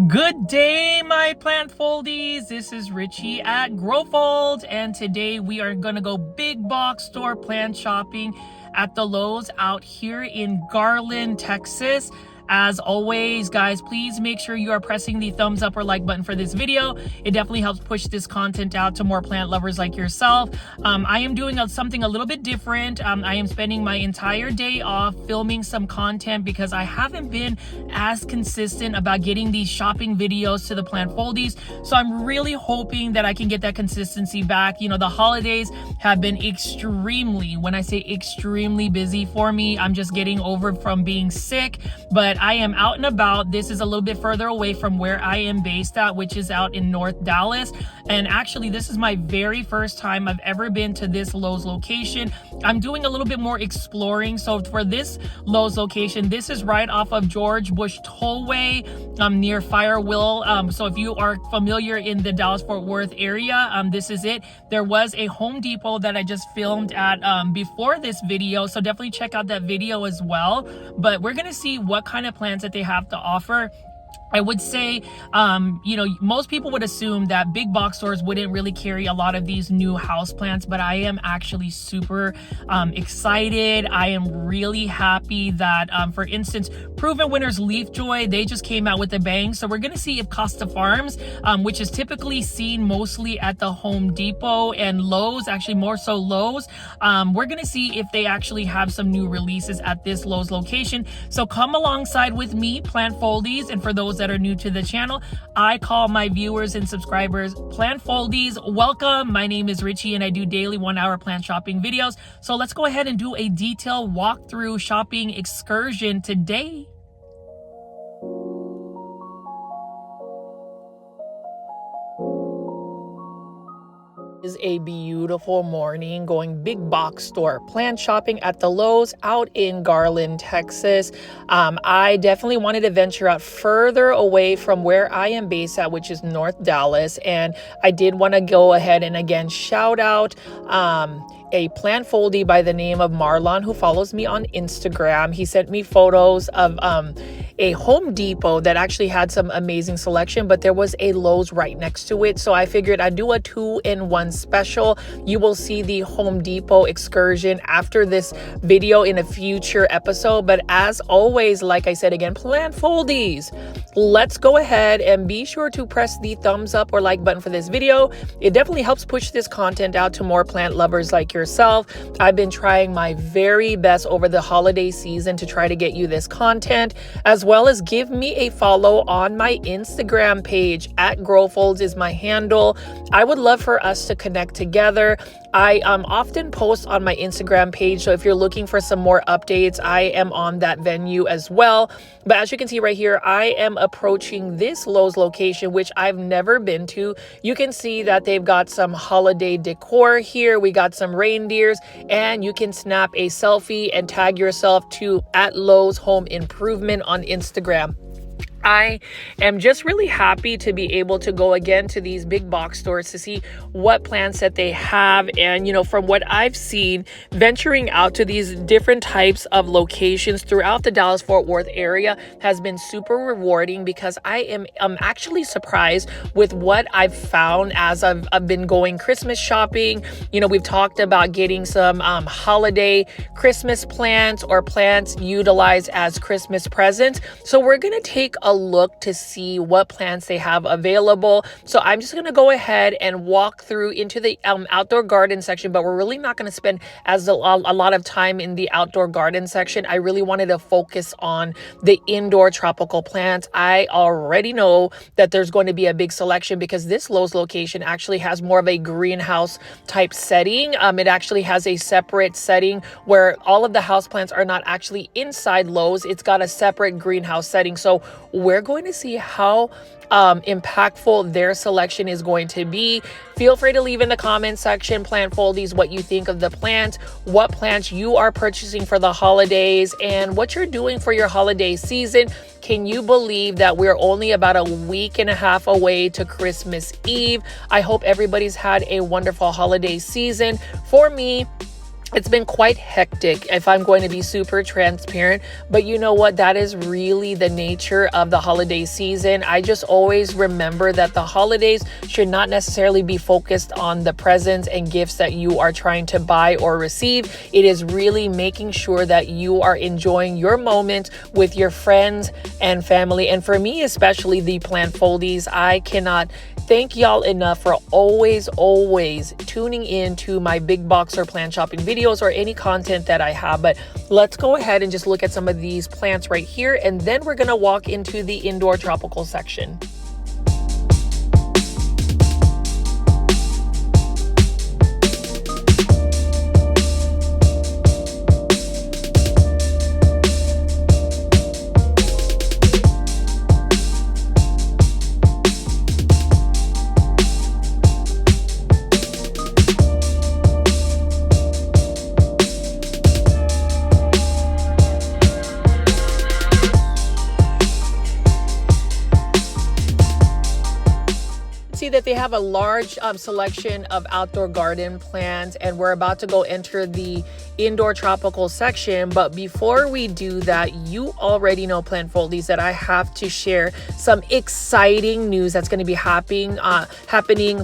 Good day, my plant foldies. This is Richie at Growfold, and today we are gonna go big box store plant shopping at the Lowe's out here in Garland, Texas. As always, guys, please make sure you are pressing the thumbs up or like button for this video. It definitely helps push this content out to more plant lovers like yourself. I am doing something a little bit different. I am spending my entire day off filming some content because I haven't been as consistent about getting these shopping videos to the plant foldies. So I'm really hoping that I can get that consistency back. You know, the holidays have been extremely, when I say extremely busy for me, I'm just getting over from being sick, but I am out and about. This is a little bit further away from where I am based at, which is out in North Dallas. And actually, this is my very first time I've ever been to this Lowe's location. I'm doing a little bit more exploring. So for this Lowe's location, this is right off of George Bush Tollway, near Firewheel. So if you are familiar in the Dallas-Fort Worth area, this is it. There was a Home Depot that I just filmed at before this video. So definitely check out that video as well. But we're going to see what kind of plants that they have to offer. I would say, you know, most people would assume that big box stores wouldn't really carry a lot of these new house plants, but I am actually super excited. I am really happy that, for instance, Proven Winners Leaf Joy, they just came out with a bang. So we're going to see if Costa Farms, which is typically seen mostly at the Home Depot and Lowe's, actually more so Lowe's, we're going to see if they actually have some new releases at this Lowe's location. So come alongside with me, plant foldies, and for those that are new to the channel, I call my viewers and subscribers plant foldies. Welcome. My name is Richie and I do daily 1-hour plant shopping videos. So let's go ahead and do a detailed walkthrough shopping excursion today. Is a beautiful morning going big box store plant shopping at the Lowe's out in Garland, Texas. I definitely wanted to venture out further away from where I am based at, which is North Dallas, and I did want to go ahead and again shout out a plant foldie by the name of Marlon, who follows me on Instagram. He sent me photos of a Home Depot that actually had some amazing selection, but there was a Lowe's right next to it. So I figured I'd do a 2-in-1 special. You will see the Home Depot excursion after this video in a future episode. But as always, like I said again, plant foldies, let's go ahead and be sure to press the thumbs up or like button for this video. It definitely helps push this content out to more plant lovers like yourself. I've been trying my very best over the holiday season to try to get you this content, as well as give me a follow on my Instagram page at Growfolds is my handle. I would love for us to connect together. I often post on my Instagram page, so if you're looking for some more updates, I am on that venue as well. But as you can see right here, I am approaching this Lowe's location, which I've never been to. You can see that they've got some holiday decor here. We got some reindeers, and you can snap a selfie and tag yourself to at Lowe's Home Improvement on Instagram. I am just really happy to be able to go again to these big box stores to see what plants that they have. And, you know, from what I've seen, venturing out to these different types of locations throughout the Dallas-Fort Worth area has been super rewarding, because I am actually surprised with what I've found as I've been going Christmas shopping. You know, we've talked about getting some holiday Christmas plants or plants utilized as Christmas presents. So we're going to take a look to see what plants they have available. So I'm just going to go ahead and walk through into the outdoor garden section, but we're really not going to spend a lot of time in the outdoor garden section. I really wanted to focus on the indoor tropical plants. I already know that there's going to be a big selection because this Lowe's location actually has more of a greenhouse type setting. It actually has a separate setting where all of the houseplants are not actually inside Lowe's. It's got a separate greenhouse setting. So we're going to see how impactful their selection is going to be. Feel free to leave in the comment section, plant foldies, what you think of the plants, what plants you are purchasing for the holidays, and what you're doing for your holiday season. Can you believe that we're only about a week and a half away to Christmas Eve? I hope everybody's had a wonderful holiday season. For me, It's been quite hectic, if I'm going to be super transparent, but you know what? That is really the nature of the holiday season. I just always remember that the holidays should not necessarily be focused on the presents and gifts that you are trying to buy or receive. It is really making sure that you are enjoying your moment with your friends and family. And for me, especially the plant foldies, I cannot thank y'all enough for always tuning in to my big box or plant shopping videos or any content that I have. But let's go ahead and just look at some of these plants right here, and then we're going to walk into the indoor tropical section. See that they have a large selection of outdoor garden plants, and we're about to go enter the indoor tropical section. But before we do that, you already know, plant foldies, that I have to share some exciting news that's going to be happening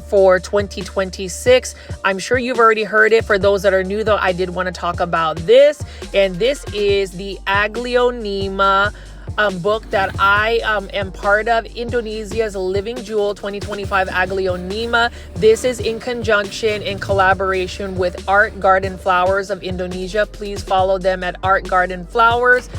for 2026. I'm sure you've already heard it. For those that are new though, I did want to talk about this, and this is the Aglaonema book that I am part of, Indonesia's Living Jewel 2025 Aglaonema. This is in conjunction, in collaboration with Art Garden Flowers of Indonesia. Please follow them at Art Garden Flowers.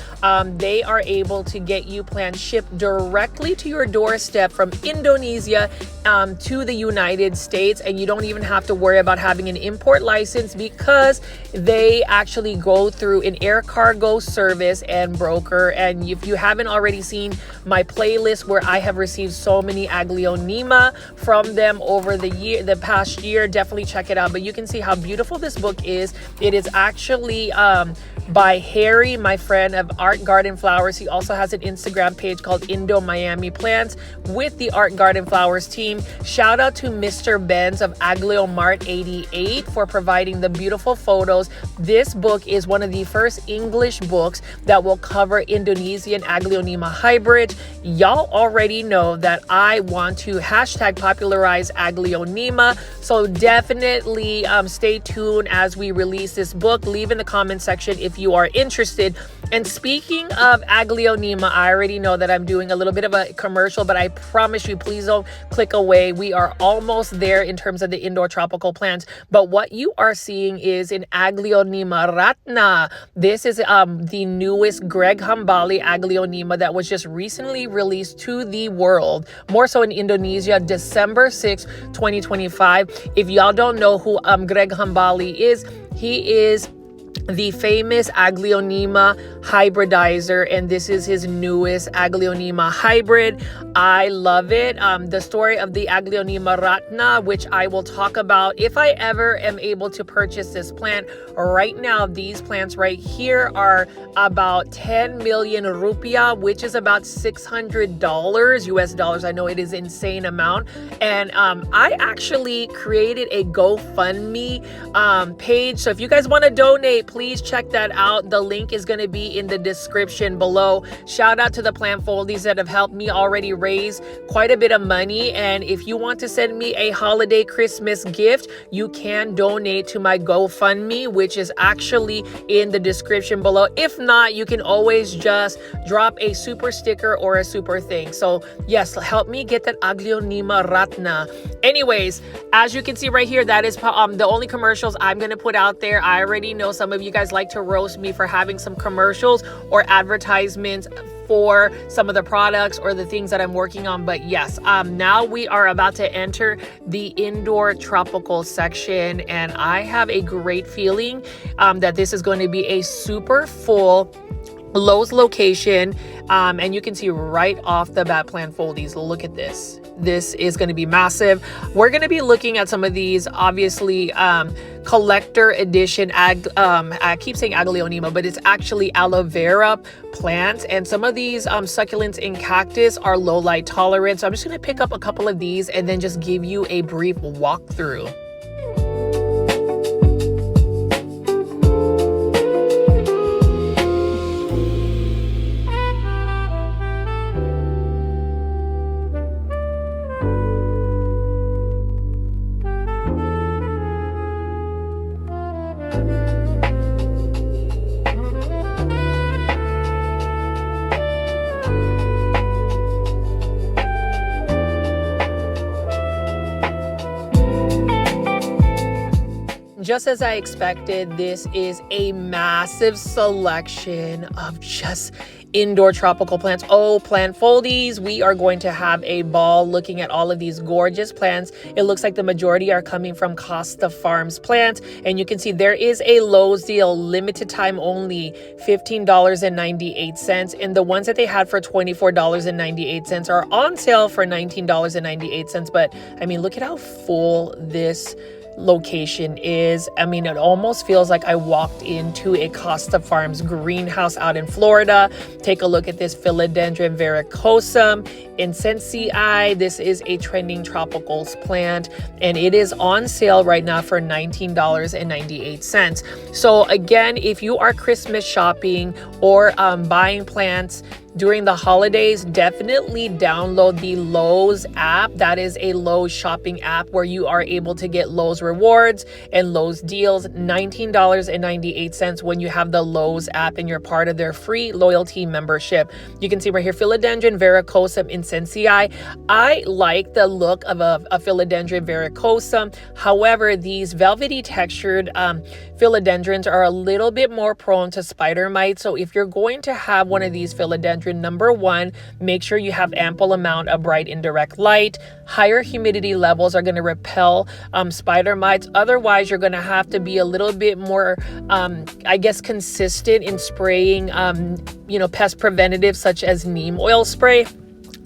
They are able to get you plants shipped directly to your doorstep from Indonesia to the United States, and you don't even have to worry about having an import license, because they actually go through an air cargo service and broker. And if you haven't already seen my playlist where I have received so many Aglaonema from them over the past year, definitely check it out. But you can see how beautiful this book is. It is actually by Harry, my friend of Art Garden Flowers. He also has an Instagram page called Indo Miami Plants with the Art Garden Flowers team. Shout out to Mr. Benz of Agleomart 88 for providing the beautiful photos. This book is one of the first English books that will cover Indonesian Aglaonema hybrid. Y'all already know that I want to hashtag popularize Aglaonema, so definitely stay tuned as we release this book. Leave in the comment section if you are interested. And speaking of Aglaonema, I already know that I'm doing a little bit of a commercial, but I promise you, please don't click away. We are almost there in terms of the indoor tropical plants. But what you are seeing is an Aglaonema Ratna. This is the newest Greg Hambali Aglaonema that was just recently released to the world, more so in Indonesia, December 6, 2025. If y'all don't know who Greg Hambali is, he is the famous Aglaonema hybridizer, and this is his newest Aglaonema hybrid. I love it. The story of the Aglaonema Ratna, which I will talk about if I ever am able to purchase this plant. Right now, these plants right here are about 10 million rupiah, which is about $600 US dollars. I know it is an insane amount. And I actually created a GoFundMe page. So if you guys want to donate, please check that out. The link is going to be in the description below. Shout out to the plant foldies that have helped me already raise quite a bit of money. And if you want to send me a holiday Christmas gift, you can donate to my GoFundMe, which is actually in the description below. If not, you can always just drop a super sticker or a super thing. So yes, help me get that Aglaonema Ratna. Anyways, as you can see right here, that is the only commercials I'm going to put out there. I already know some of you guys like to roast me for having some commercials or advertisements for some of the products or the things that I'm working on. But yes, now we are about to enter the indoor tropical section, and I have a great feeling that this is going to be a super full Lowe's location. And you can see right off the bat, plant foldies, look at this. This is going to be massive. We're going to be looking at some of these, obviously, collector edition, I keep saying Aglaonema, but it's actually aloe vera plants. And some of these succulents and cactus are low light tolerant. So I'm just going to pick up a couple of these and then just give you a brief walkthrough. just as I expected, this is a massive selection of just indoor tropical plants. Oh, plant foldies, we are going to have a ball looking at all of these gorgeous plants. It looks like the majority are coming from Costa Farms plants, and you can see there is a Lowe's deal, limited time only, $15.98, and the ones that they had for $24.98 are on sale for $19.98. But I mean, look at how full this location is. I mean, it almost feels like I walked into a Costa Farms greenhouse out in Florida. Take a look at this Philodendron verrucosum incensii. This is a trending tropicals plant, and it is on sale right now for $19.98. So again, if you are Christmas shopping or buying plants during the holidays, definitely download the Lowe's app. That is a Lowe's shopping app where you are able to get Lowe's rewards and Lowe's deals. $19.98 when you have the Lowe's app and you're part of their free loyalty membership. You can see right here, Philodendron verrucosum incensii. I like the look of a Philodendron verrucosum. However, these velvety textured philodendrons are a little bit more prone to spider mites. So if you're going to have one of these philodendrons, number one, make sure you have ample amount of bright indirect light. Higher humidity levels are going to repel spider mites. Otherwise, you're going to have to be a little bit more, I guess, consistent in spraying, pest preventatives such as neem oil spray.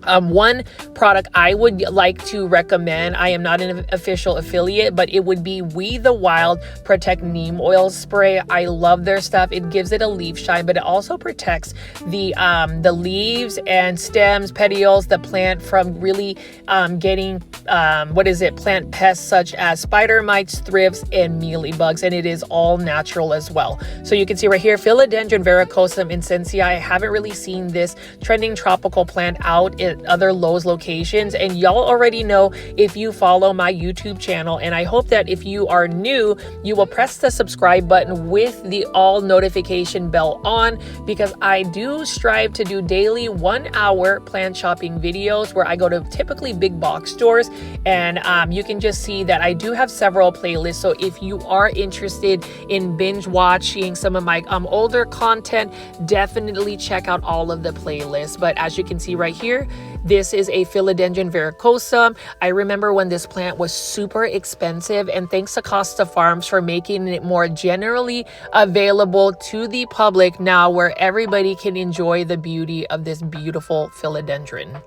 One product I would like to recommend, I am not an official affiliate, but it would be We the Wild Protect Neem Oil Spray. I love their stuff. It gives it a leaf shine, but it also protects the leaves and stems, petioles, the plant from really getting, plant pests such as spider mites, thrips, and mealybugs, and it is all natural as well. So you can see right here, Philodendron verrucosum incensii. I haven't really seen this trending tropical plant out in other Lowe's locations, and y'all already know if you follow my YouTube channel, and I hope that if you are new, you will press the subscribe button with the all notification bell on, because I do strive to do daily 1-hour plant shopping videos where I go to typically big box stores, and you can just see that I do have several playlists. So if you are interested in binge watching some of my older content, definitely check out all of the playlists. But as you can see right here, this is a Philodendron verrucosum. I remember when this plant was super expensive, and thanks to Costa Farms for making it more generally available to the public now, where everybody can enjoy the beauty of this beautiful philodendron.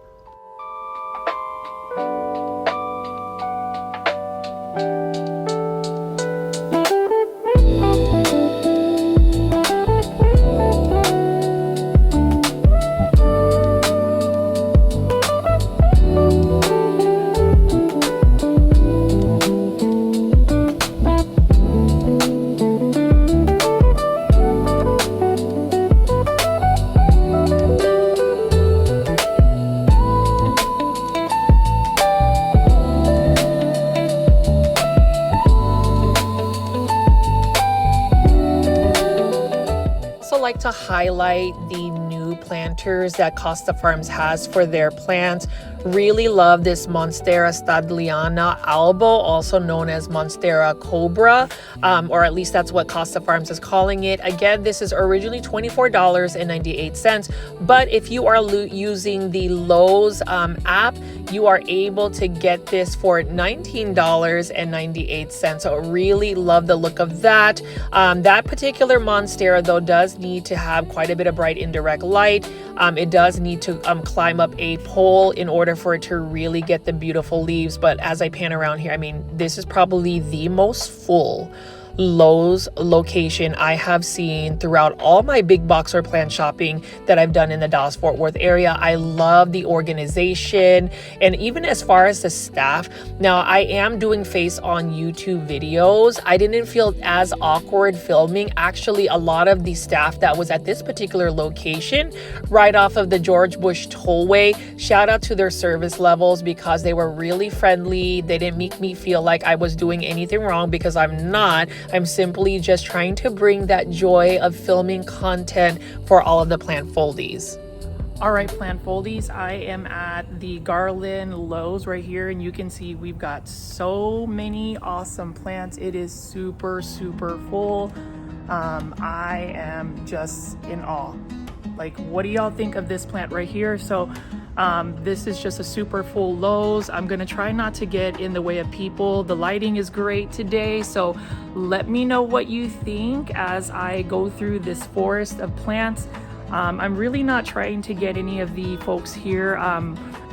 Like to highlight the new planters that Costa Farms has for their plants. Really love this Monstera stadliana albo, also known as Monstera cobra, or at least that's what Costa Farms is calling it. Again, this is originally $24.98, but if you are using the Lowe's app, you are able to get this for $19.98. So really love the look of that. That particular Monstera though does need to have quite a bit of bright indirect light. It does need to climb up a pole in order for it to really get the beautiful leaves. But as I pan around here, I mean, this is probably the most full Lowe's location I have seen throughout all my big box or plant shopping that I've done in the Dallas-Fort Worth area. I love the organization, and even as far as the staff. Now, I am doing face on YouTube videos. I didn't feel as awkward filming. Actually, a lot of the staff that was at this particular location right off of the George Bush Tollway, shout out to their service levels, because they were really friendly. They didn't make me feel like I was doing anything wrong, because I'm not. I'm simply just trying to bring that joy of filming content for all of the plant foldies. All right, plant foldies, I am at the Garland Lowe's right here, and you can see we've got so many awesome plants. It is super full. I am just in awe. Like, what do y'all think of this plant right here? So this is just a super full Lowe's. I'm gonna try not to get in the way of people. The lighting is great today, so let me know what you think as I go through this forest of plants. I'm really not trying to get any of the folks here.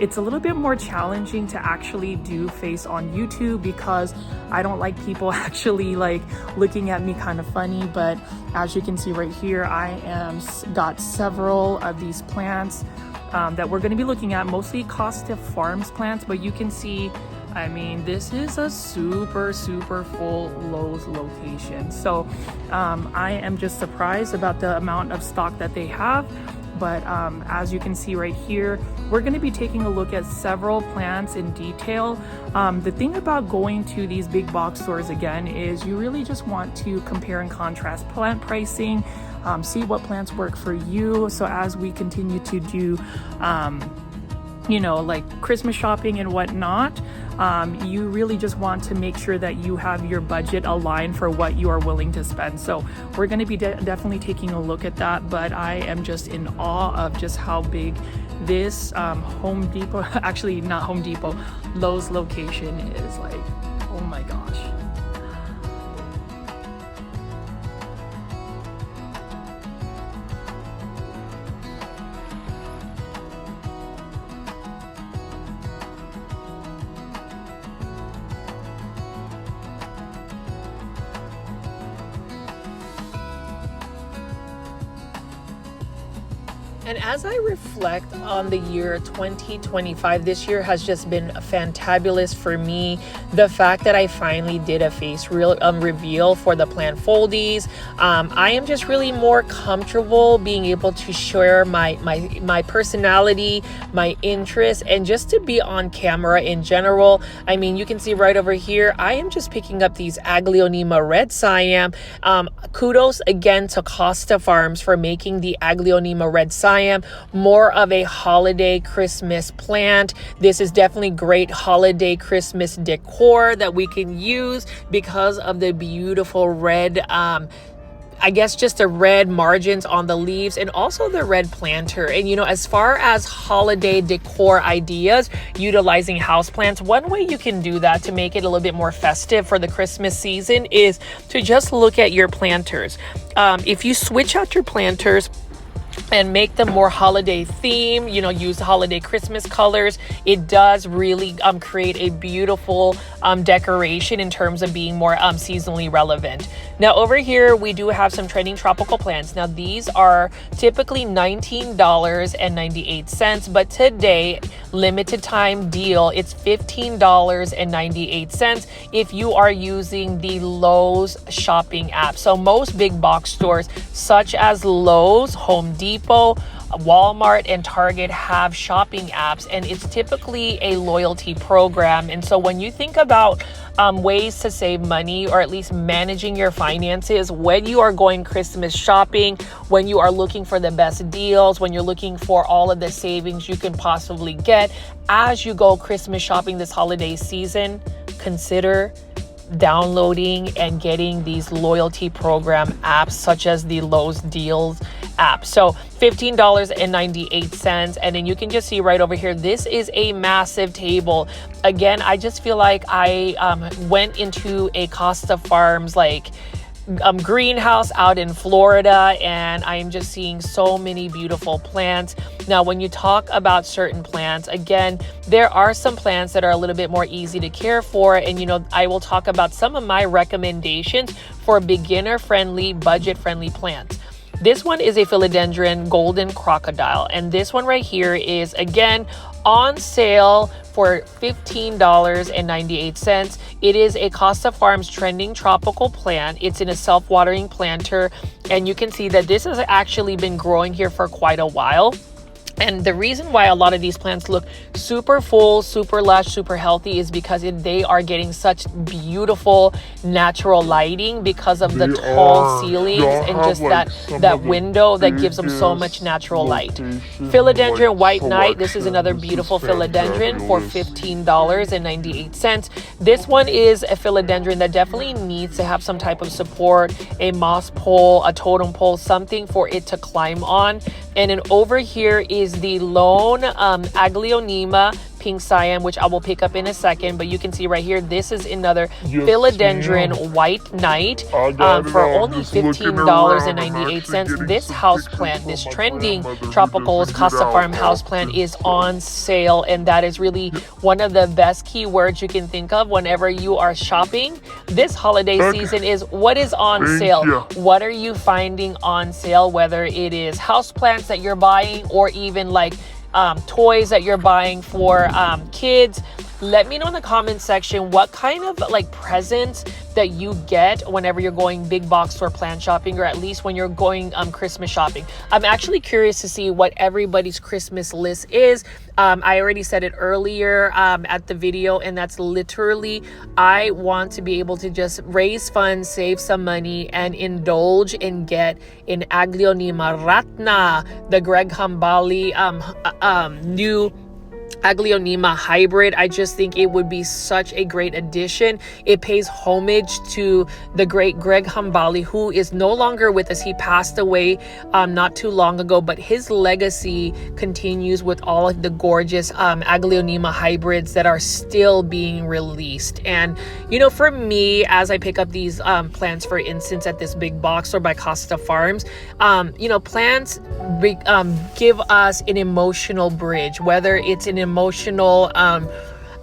It's a little bit more challenging to actually do face on YouTube because I don't like people actually like looking at me kind of funny. But as you can see right here, I am got several of these plants that we're going to be looking at, mostly Costa Farms plants, but you can see, I mean, this is a super full Lowe's location. So I am just surprised about the amount of stock that they have. But as you can see right here, we're going to be taking a look at several plants in detail. The thing about going to these big box stores again is you really just want to compare and contrast plant pricing, see what plants work for you. So as we continue to do you know, like Christmas shopping and whatnot, you really just want to make sure that you have your budget aligned for what you are willing to spend. So we're going to be definitely taking a look at that, but I am just in awe of just how big this Home Depot, actually not Home Depot, Lowe's location is. Like, oh my gosh. And as I reflect on the year 2025, this year has just been fantabulous for me. The fact that I finally did a face reveal for the plant foldies. I am just really more comfortable being able to share my personality, my interests, and just to be on camera in general. I mean, you can see right over here, I am just picking up these Aglaonema Red Siam. Kudos again to Costa Farms for making the Aglaonema Red Siam more of a holiday Christmas plant. This is definitely great holiday Christmas decor that we can use because of the beautiful red, I guess just the red margins on the leaves and also the red planter. And you know, as far as holiday decor ideas, utilizing houseplants, one way you can do that to make it a little bit more festive for the Christmas season is to just look at your planters. If you switch out your planters and make them more holiday theme, you know, use holiday Christmas colors, it does really create a beautiful decoration in terms of being more seasonally relevant. Now over here we do have some trending tropical plants. Now these are typically $19.98, but today, limited time deal, it's $15.98 if you are using the Lowe's shopping app. So most big box stores such as Lowe's, Home Depot, Walmart, and Target have shopping apps, and it's typically a loyalty program. And so when you think about ways to save money, or at least managing your finances when you are going Christmas shopping, when you are looking for the best deals, when you're looking for all of the savings you can possibly get as you go Christmas shopping this holiday season, consider downloading and getting these loyalty program apps such as the Lowe's Deals app. So $15.98, and then you can just see right over here, this is a massive table. Again, I just feel like I went into a Costa Farms like greenhouse out in Florida, and I'm just seeing so many beautiful plants. Now, when you talk about certain plants, again, there are some plants that are a little bit more easy to care for, and you know, I will talk about some of my recommendations for beginner-friendly, budget-friendly plants. This one is a philodendron golden crocodile, and this one right here is again on sale for $15.98. It is a Costa Farms trending tropical plant. It's in a self-watering planter, and you can see that this has actually been growing here for quite a while. And the reason why a lot of these plants look super full, super lush, super healthy is because they are getting such beautiful natural lighting because of the tall ceilings and just that window that gives them so much natural light. Philodendron White Knight. This is another beautiful philodendron for $15.98. This one is a philodendron that definitely needs to have some type of support, a moss pole, a totem pole, something for it to climb on. And then over here is the Lowe Aglaonema Pink Cyan, which I will pick up in a second. But you can see right here, this is another philodendron White Knight for only $15.98. This houseplant, this trending tropicals Costa Farm houseplant is on sale. And that is really one of the best keywords you can think of whenever you are shopping this holiday season is what is on sale. What are you finding on sale, whether it is houseplants that you're buying or even like toys that you're buying for kids. Let me know in the comment section what kind of like presents that you get whenever you're going big box store plant shopping, or at least when you're going Christmas shopping. I'm actually curious to see what everybody's Christmas list is. I already said it earlier at the video, and that's literally, I want to be able to just raise funds, save some money, and indulge and get an Aglaonema Ratna, the Greg Hambali new Aglaonema hybrid. I just think it would be such a great addition. It pays homage to the great Greg Hambali, who is no longer with us. He passed away not too long ago, but his legacy continues with all of the gorgeous Aglaonema hybrids that are still being released. And you know, for me, as I pick up these plants, for instance, at this big box store by Costa Farms, you know, plants give us an emotional bridge, whether it's an emotional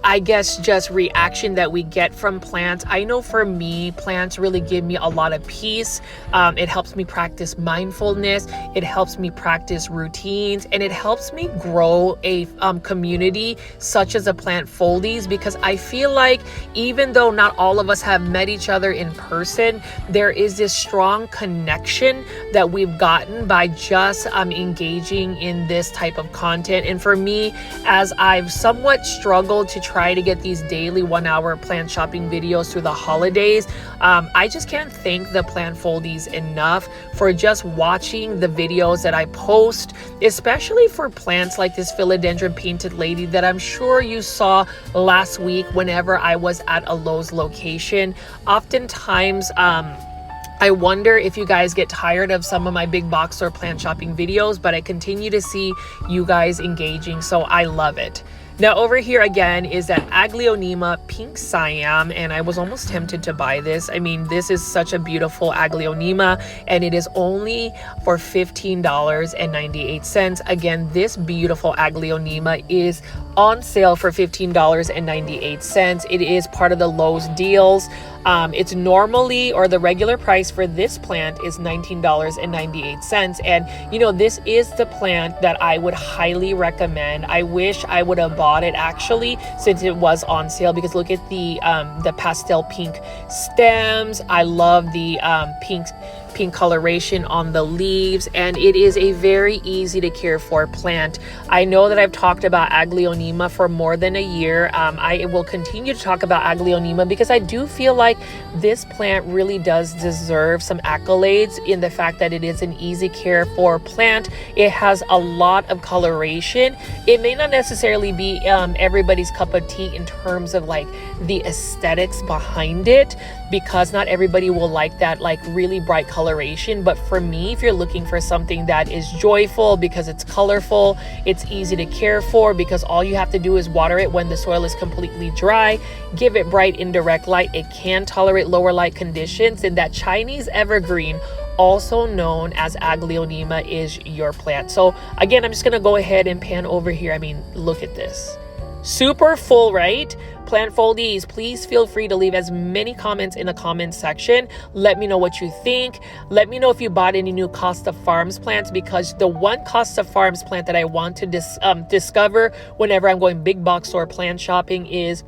I guess just reaction that we get from plants. I know for me, plants really give me a lot of peace. It helps me practice mindfulness. It helps me practice routines, and it helps me grow a community such as a Plant Foldies, because I feel like even though not all of us have met each other in person, there is this strong connection that we've gotten by just engaging in this type of content. And for me, as I've somewhat struggled to try to get these daily 1-hour plant shopping videos through the holidays, I just can't thank the Plant Foldies enough for just watching the videos that I post, especially for plants like this philodendron painted lady that I'm sure you saw last week whenever I was at a Lowe's location. Oftentimes, I wonder if you guys get tired of some of my big box or plant shopping videos, but I continue to see you guys engaging, so I love it. Now over here again is that Aglaonema Pink Cyan, and I was almost tempted to buy this. I mean, this is such a beautiful Aglaonema, and it is only for $15.98. Again, this beautiful Aglaonema is on sale for $15.98. It is part of the Lowe's deals. It's normally, or the regular price for this plant is $19.98. And you know, this is the plant that I would highly recommend. I wish I would have bought it actually, since it was on sale, because look at the pastel pink stems. I love the pink coloration on the leaves, and it is a very easy to care for plant. I know that I've talked about Aglaonema for more than a year. I will continue to talk about Aglaonema because I do feel like this plant really does deserve some accolades in the fact that it is an easy care for plant. It has a lot of coloration. It may not necessarily be everybody's cup of tea in terms of like the aesthetics behind it, because not everybody will like that like really bright coloration. But for me, if you're looking for something that is joyful because it's colorful, it's easy to care for because all you have to do is water it when the soil is completely dry, give it bright indirect light, it can tolerate lower light conditions, and that Chinese evergreen, also known as Aglaonema, is your plant. So again, I'm just gonna go ahead and pan over here. I mean, look at this. Super full, right? Plant Foldies, please feel free to leave as many comments in the comment section. Let me know what you think. Let me know if you bought any new Costa Farms plants, because the one Costa Farms plant that I want to discover whenever I'm going big box store plant shopping is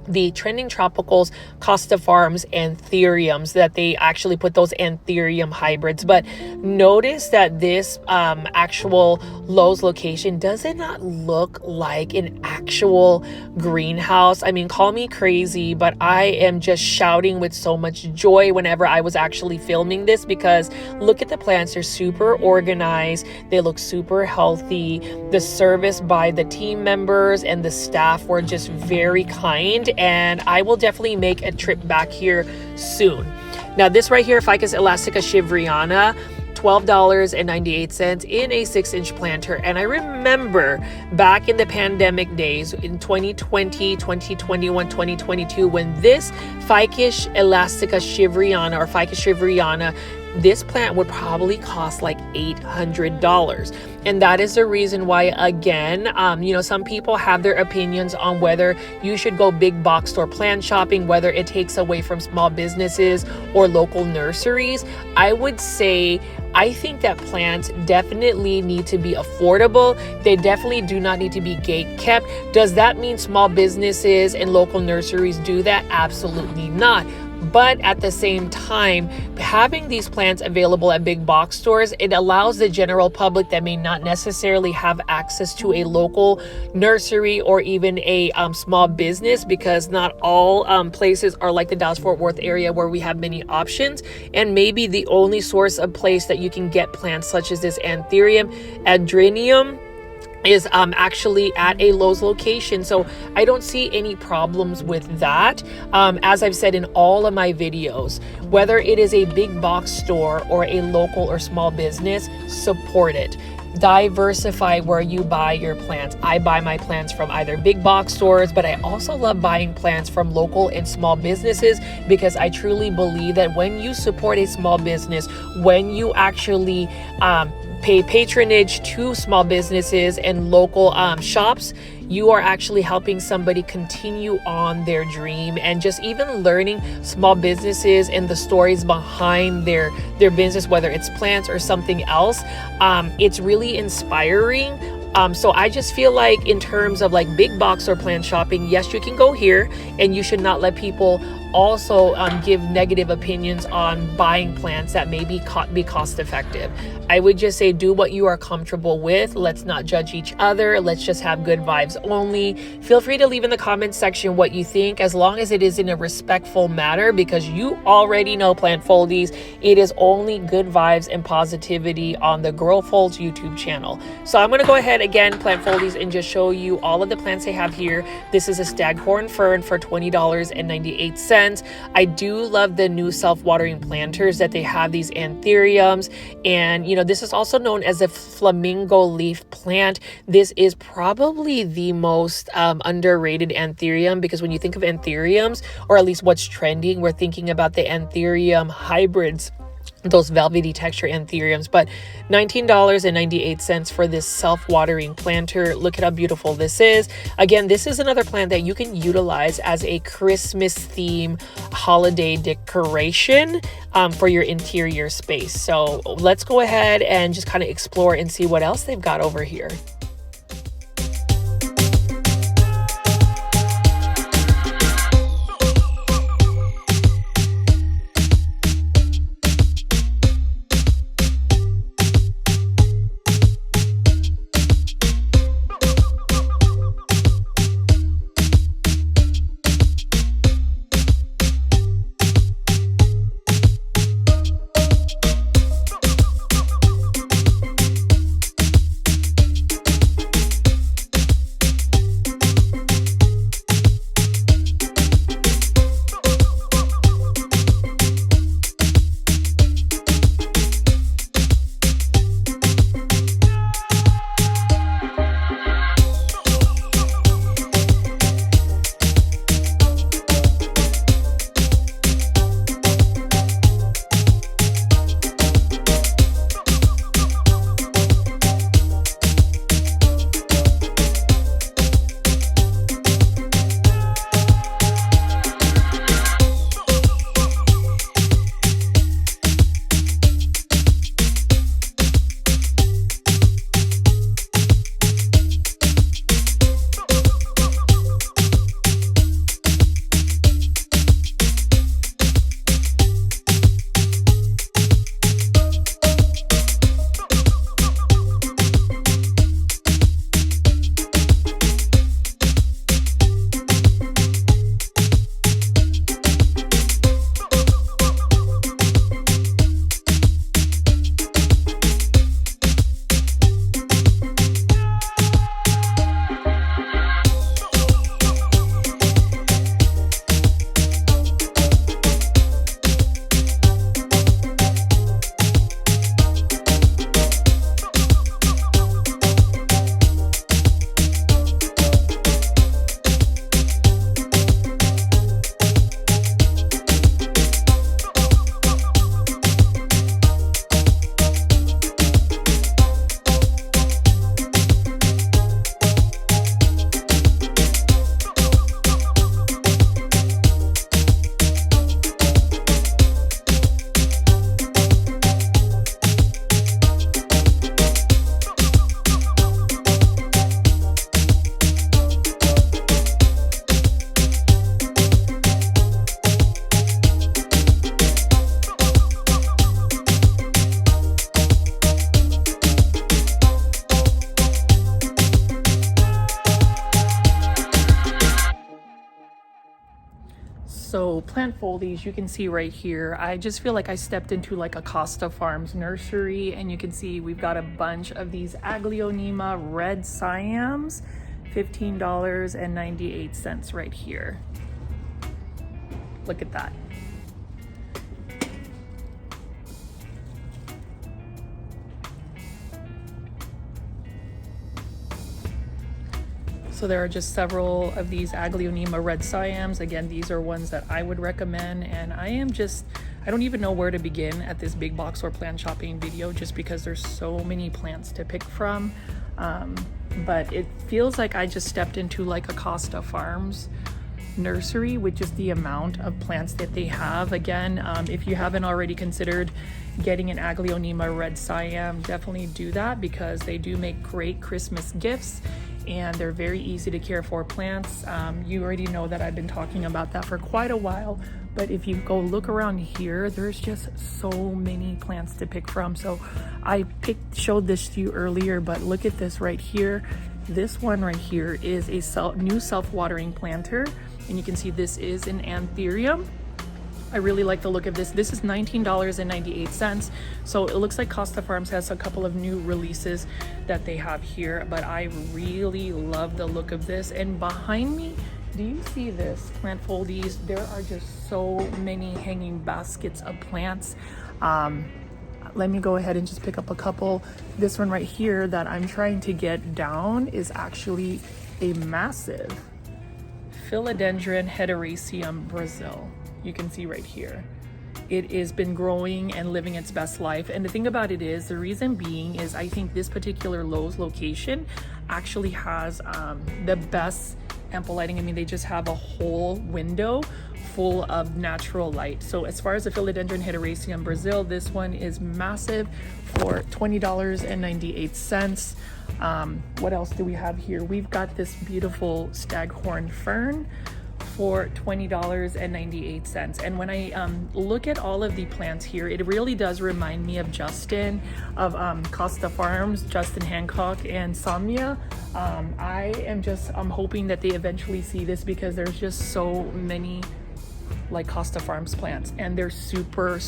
the trending tropicals, Costa Farms, anthuriums, that they actually put those anthurium hybrids. But notice that this actual Lowe's location, does it not look like an actual greenhouse? I mean, call me crazy, but I am just shouting with so much joy whenever I was actually filming this, because look at the plants. They're super organized. They look super healthy. The service by the team members and the staff were just very kind, and I will definitely make a trip back here soon. Now this right here, Ficus elastica shivriana, $12.98 in a 6-inch planter. And I remember back in the pandemic days in 2020, 2021, 2022, when this Ficus elastica shivriana or Ficus shivriana, this plant would probably cost like $800. And that is the reason why, again, some people have their opinions on whether you should go big box store plant shopping, whether it takes away from small businesses or local nurseries. I would say, I think that plants definitely need to be affordable. They definitely do not need to be gate kept. Does that mean small businesses and local nurseries do that? Absolutely not. But at the same time, having these plants available at big box stores, it allows the general public that may not necessarily have access to a local nursery or even a small business, because not all places are like the Dallas-Fort Worth area where we have many options. And maybe the only source of place that you can get plants such as this anthurium, adrenium, is actually at a Lowe's location. So I don't see any problems with that. As I've said in all of my videos, whether it is a big box store or a local or small business, support it. Diversify where you buy your plants. I buy my plants from either big box stores, but I also love buying plants from local and small businesses, because I truly believe that when you support a small business, when you actually pay patronage to small businesses and local shops, you are actually helping somebody continue on their dream, and just even learning small businesses and the stories behind their business, whether it's plants or something else. It's really inspiring. So I just feel like in terms of like big box or plant shopping, yes, you can go here, and you should not let people also give negative opinions on buying plants that may be cost effective. I would just say do what you are comfortable with. Let's not judge each other. Let's just have good vibes only. Feel free to leave in the comments section what you think, as long as it is in a respectful manner, because you already know, Plant Foldies, it is only good vibes and positivity on the Girl Folds YouTube channel. So I'm going to go ahead again, Plant Foldies, and just show you all of the plants I have here. This is a staghorn fern for $20.98. I do love the new self-watering planters that they have, these anthuriums. And this is also known as a flamingo leaf plant. This is probably the most underrated anthurium, because when you think of anthuriums, or at least what's trending, we're thinking about the anthurium hybrids, those velvety texture anthuriums. But $19.98 for this self-watering planter. Look at how beautiful this is. Again, this is another plant that you can utilize as a Christmas theme holiday decoration for your interior space. So let's go ahead and just kind of explore and see what else they've got over here. So plant foldies, you can see right here, I just feel like I stepped into like a Costa Farms nursery, and you can see we've got a bunch of these Aglaonema red Siams, $15.98 right here. Look at that. So there are just several of these Aglaonema red Siams. Again, these are ones that I would recommend, and I don't even know where to begin at this big box or plant shopping video, just because there's so many plants to pick from. But it feels like I just stepped into like a Costa Farms nursery with just the amount of plants that they have. Again, if you haven't already considered getting an Aglaonema red Siam, definitely do that, because they do make great Christmas gifts and they're very easy to care for plants. You already know that I've been talking about that for quite a while, but if you go look around here, there's just so many plants to pick from. So I showed this to you earlier, but look at this right here. This one right here is a new self-watering planter, and you can see this is an anthurium. I really like the look of this. This is $19.98. So it looks like Costa Farms has a couple of new releases that they have here, but I really love the look of this. And behind me, do you see this plant foldies? There are just so many hanging baskets of plants. Let me go ahead and just pick up a couple. This one right here that I'm trying to get down is actually a massive Philodendron Hederaceum Brazil. You can see right here. It has been growing and living its best life. And the thing about it is, the reason being is I think this particular Lowe's location actually has the best ample lighting. I mean, they just have a whole window full of natural light. So as far as the Philodendron Hederaceum Brazil, this one is massive for $20.98. What else do we have here? We've got this beautiful staghorn fern for $20.98. And when I look at all of the plants here, it really does remind me of Justin of Costa Farms, Justin Hancock and Samia. I'm hoping that they eventually see this, because there's just so many like Costa Farms plants, and they're super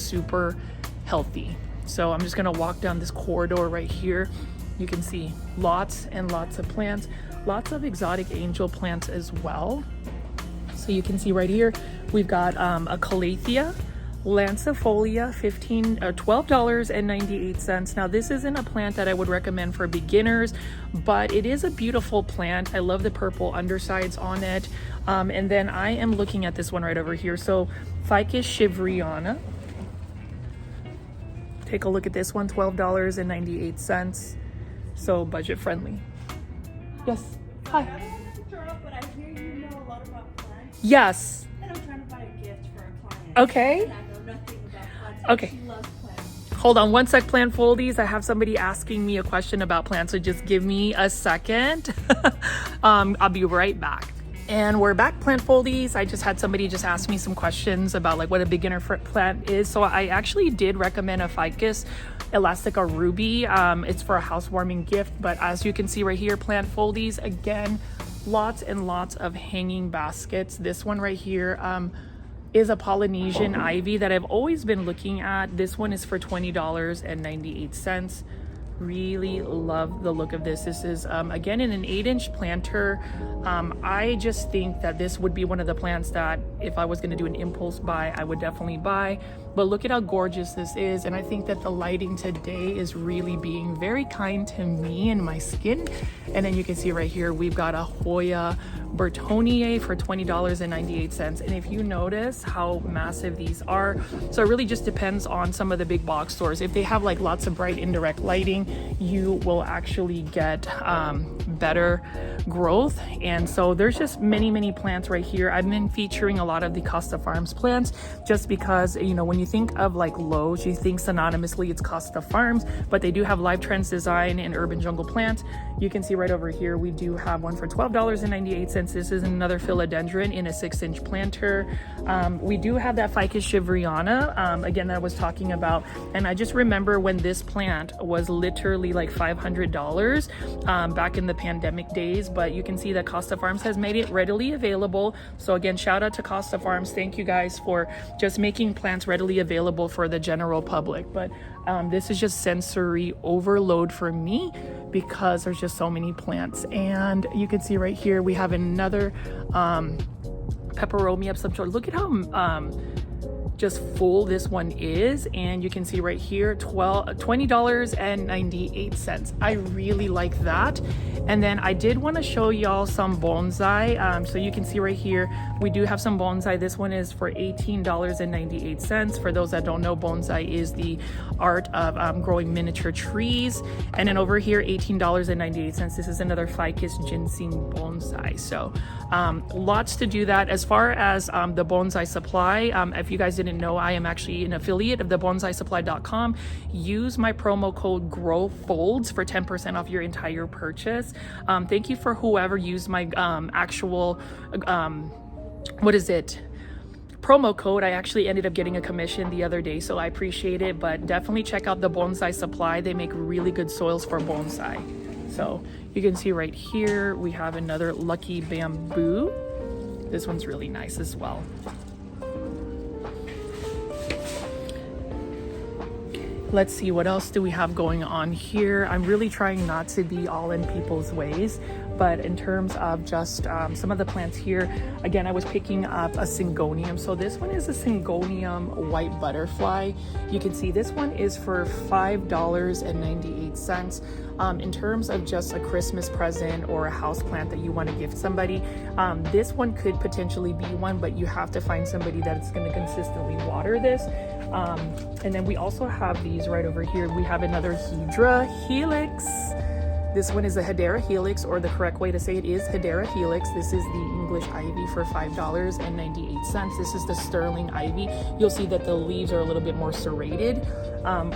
healthy. So I'm just gonna walk down this corridor right here. You can see lots and lots of plants, lots of exotic angel plants as well. So you can see right here, we've got a Calathea lancifolia, $12.98. Now this isn't a plant that I would recommend for beginners, but it is a beautiful plant. I love the purple undersides on it. And then I am looking at this one right over here. So Ficus shivriana. Take a look at this one, $12.98. So budget friendly. Yes. Hi. Yes. And I'm trying to buy a gift for a client. Okay. And I know nothing about plants. Okay. She loves plants. Hold on one sec, plant foldies. I have somebody asking me a question about plants, so just give me a second. I'll be right back. And we're back, plant foldies. I just had somebody just ask me some questions about like what a beginner plant is. So I actually did recommend a Ficus elastica ruby. It's for a housewarming gift, but as you can see right here, plant foldies, again, lots and lots of hanging baskets. This one right here is a Polynesian ivy that I've always been looking at. This one is for $20.98. Really love the look of this. This is again in an 8-inch planter. I just think that this would be one of the plants that if I was going to do an impulse buy, I would definitely buy. But look at how gorgeous this is, and I think that the lighting today is really being very kind to me and my skin. And then you can see right here, we've got a Hoya Bertonier for $20.98. And if you notice how massive these are, so it really just depends on some of the big box stores. If they have like lots of bright indirect lighting, you will actually get better growth. And so there's just many plants right here. I've been featuring a lot of the Costa Farms plants just because, you know, when you think of like Lowe's, you think synonymously it's Costa Farms, but they do have Live Trends Design and Urban Jungle Plants. You can see right over here, we do have one for $12.98. This is another philodendron in a 6-inch planter. We do have that Ficus shivriana, again, that I was talking about. And I just remember when this plant was literally like $500 back in the pandemic days, but you can see that Costa Costa Farms has made it readily available. So again, shout out to Costa Farms. Thank you guys for just making plants readily available for the general public. But this is just sensory overload for me because there's just so many plants. And you can see right here we have another peperomia of some sort. Look at how just full this one is, and you can see right here $20.98. I really like that. And then I did want to show y'all some bonsai. So you can see right here we do have some bonsai. This one is for $18.98. For those that don't know, bonsai is the art of growing miniature trees. And then over here $18.98. This is another ficus ginseng bonsai. So lots to do that. As far as the bonsai supply, if you guys didn't know, I am actually an affiliate of the bonsaisupply.com. Use my promo code GROWFOLDS for 10% off your entire purchase. Thank you for whoever used my actual promo code. I actually ended up getting a commission the other day, so I appreciate it. But definitely check out the Bonsai Supply. They make really good soils for bonsai. So you can see right here we have another lucky bamboo. This one's really nice as well. Let's see, what else do we have going on here? I'm really trying not to be all in people's ways, but in terms of just some of the plants here, again, I was picking up a syngonium. So this one is a syngonium white butterfly. You can see this one is for $5.98. In terms of just a Christmas present or a house plant that you want to gift somebody, this one could potentially be one, but you have to find somebody that's going to consistently water this. And then we also have these right over here. We have another Hedera Helix. This one is a Hedera Helix, or the correct way to say it is Hedera Helix. This is the English ivy for $5.98. This is the sterling ivy. You'll see that the leaves are a little bit more serrated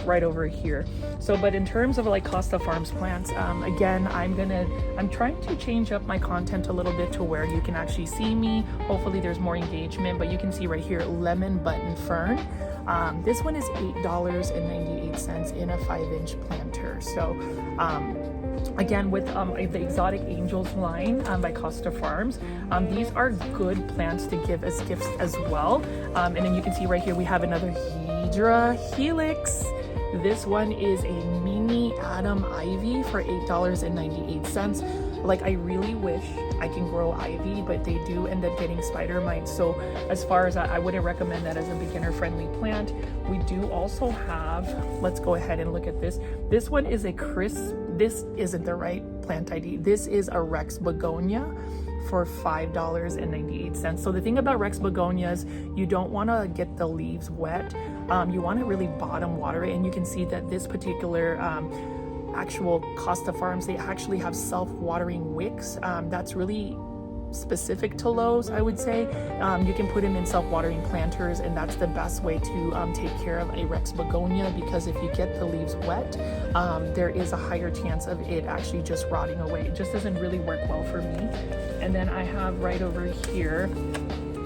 right over here. So, but in terms of like Costa Farms plants, again, I'm trying to change up my content a little bit to where you can actually see me. Hopefully there's more engagement, but you can see right here, lemon button fern. This one is $8.98 in a 5-inch planter. So, again, with the Exotic Angels line by Costa Farms, these are good plants to give as gifts as well. And then you can see right here we have another Hedera Helix. This one is a mini Adam ivy for $8.98. Like, I really wish I can grow ivy, but they do end up getting spider mites. So as far as I wouldn't recommend that as a beginner friendly plant. We do also have, let's go ahead and look at this. This one is this isn't the right plant ID. This is a Rex begonia for $5.98. So the thing about Rex begonias, you don't want to get the leaves wet. You want to really bottom water it. And you can see that this particular actual Costa Farms, they actually have self-watering wicks. That's really specific to Lowe's, I would say. You can put them in self-watering planters, and that's the best way to take care of a Rex begonia, because if you get the leaves wet, there is a higher chance of it actually just rotting away. It just doesn't really work well for me. And then I have right over here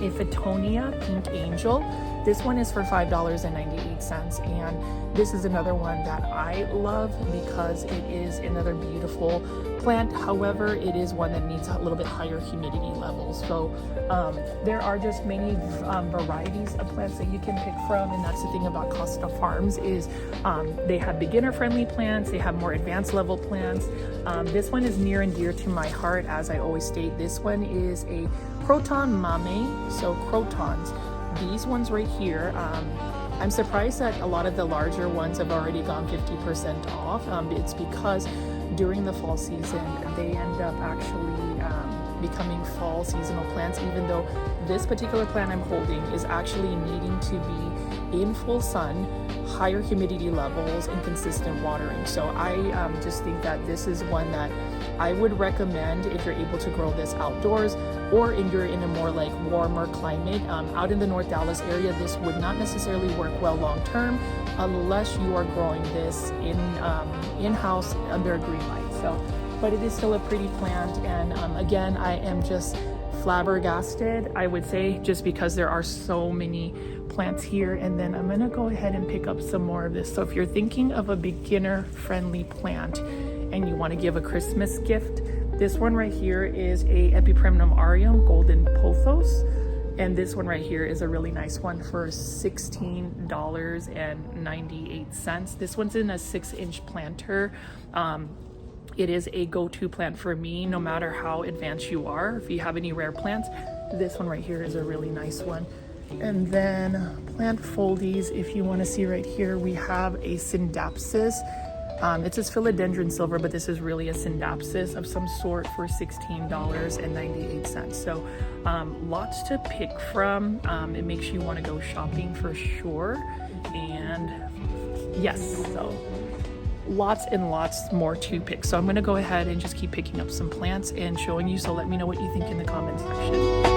a Fittonia Pink Angel. This one is for $5.98, and this is another one that I love because it is another beautiful plant. However, it is one that needs a little bit higher humidity levels. So there are just many varieties of plants that you can pick from, and that's the thing about Costa Farms is they have beginner friendly plants, they have more advanced level plants. This one is near and dear to my heart, as I always state. This one is a Croton Mame, so crotons. These ones right here, I'm surprised that a lot of the larger ones have already gone 50% off. It's because during the fall season, they end up actually becoming fall seasonal plants, even though this particular plant I'm holding is actually needing to be in full sun, higher humidity levels, and consistent watering. So I just think that this is one that I would recommend if you're able to grow this outdoors, or if you're in a more like warmer climate. Out in the North Dallas area, this would not necessarily work well long term unless you are growing this in-house under a green light. So, but it is still a pretty plant, and again, I am just flabbergasted, I would say, just because there are so many plants here. And then I'm gonna go ahead and pick up some more of this. So if you're thinking of a beginner friendly plant and you want to give a Christmas gift, This one right here is a Epipremnum aureum golden pothos. And this one right here is a really nice one for $16.98. This one's in a 6-inch planter. It is a go-to plant for me, no matter how advanced you are. If you have any rare plants, this one right here is a really nice one. And then plant foldies, if you want to see right here, we have a Syndapsis. It says philodendron silver, but this is really a Syndapsis of some sort for $16.98. So lots to pick from. It makes you want to go shopping for sure. And yes, so lots and lots more to pick. So I'm going to go ahead and just keep picking up some plants and showing you. So let me know what you think in the comment section.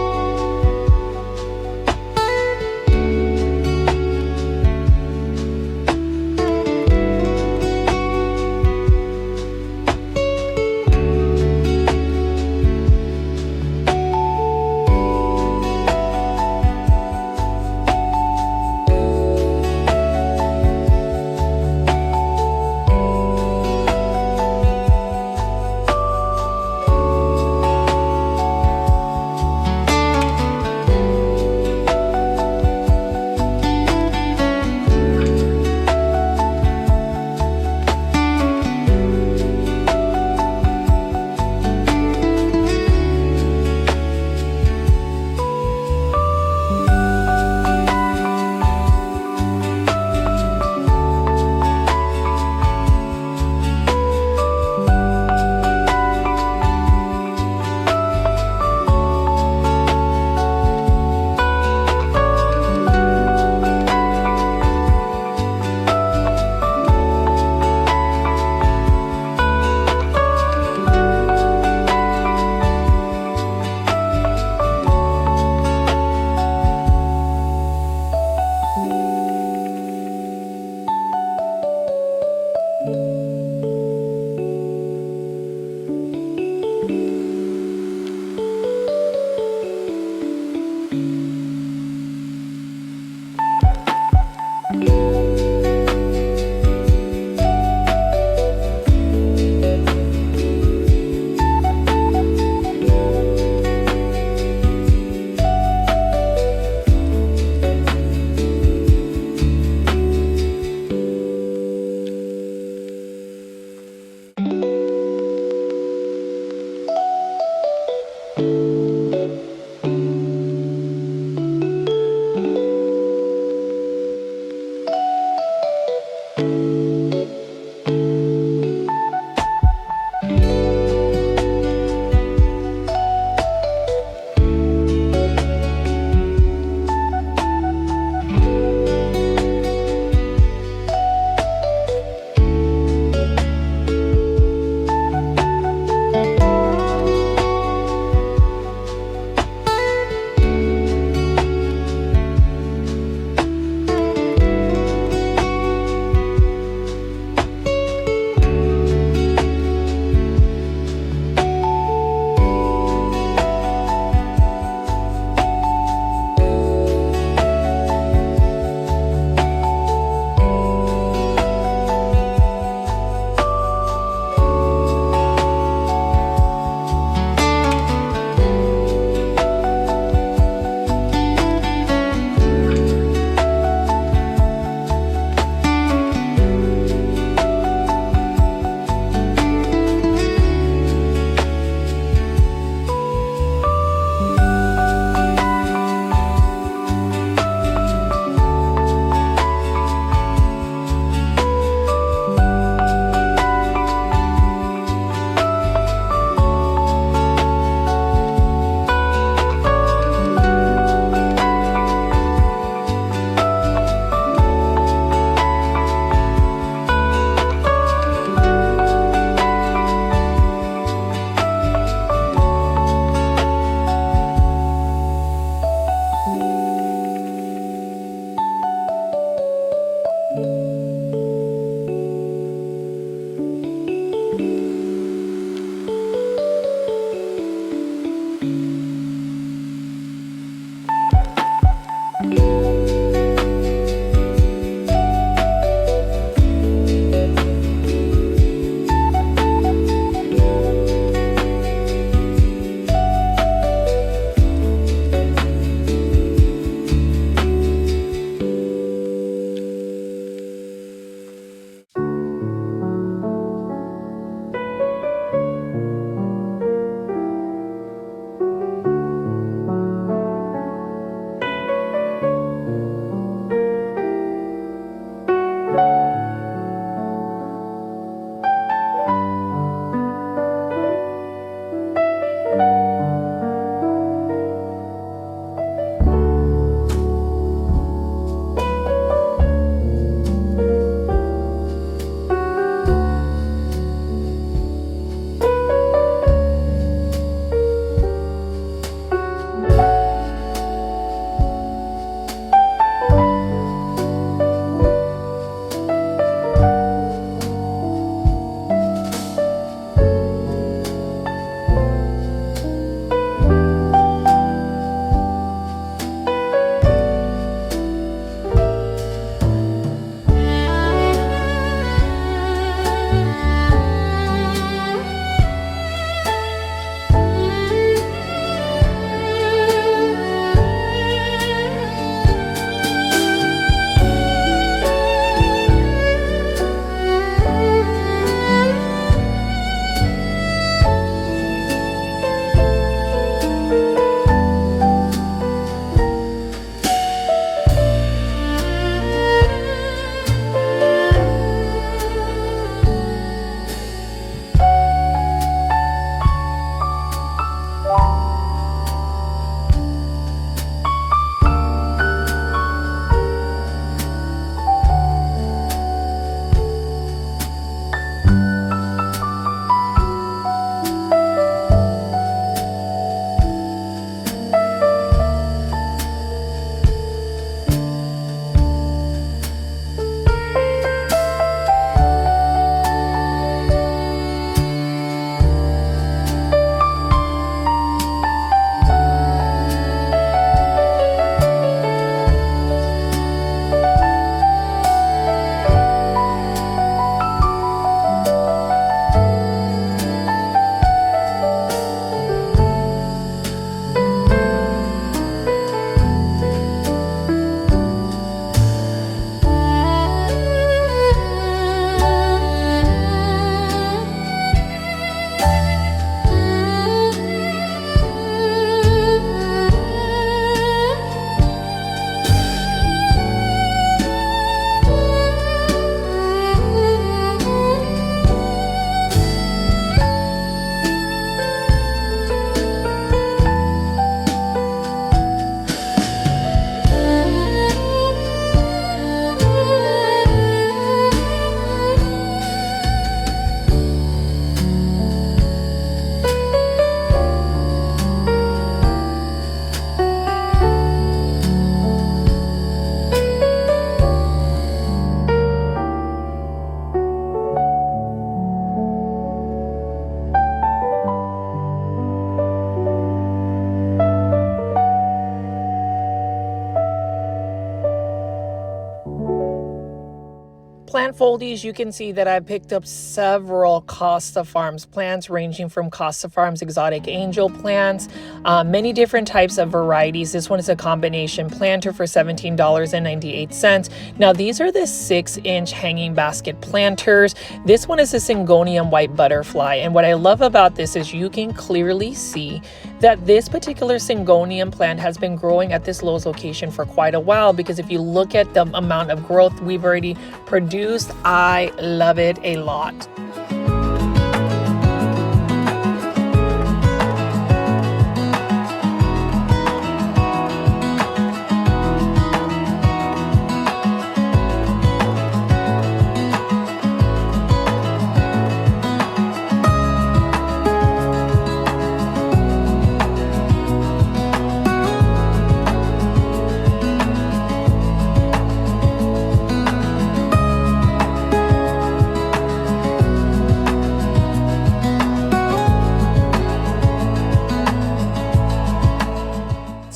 Plant foldies, you can see that I picked up several Costa Farms plants, ranging from Costa Farms exotic angel plants, many different types of varieties. This one is a combination planter for $17.98. Now these are the 6-inch hanging basket planters. This one is a Syngonium white butterfly, and what I love about this is you can clearly see that this particular Syngonium plant has been growing at this Lowe's location for quite a while, because if you look at the amount of growth we've already produced, I love it a lot.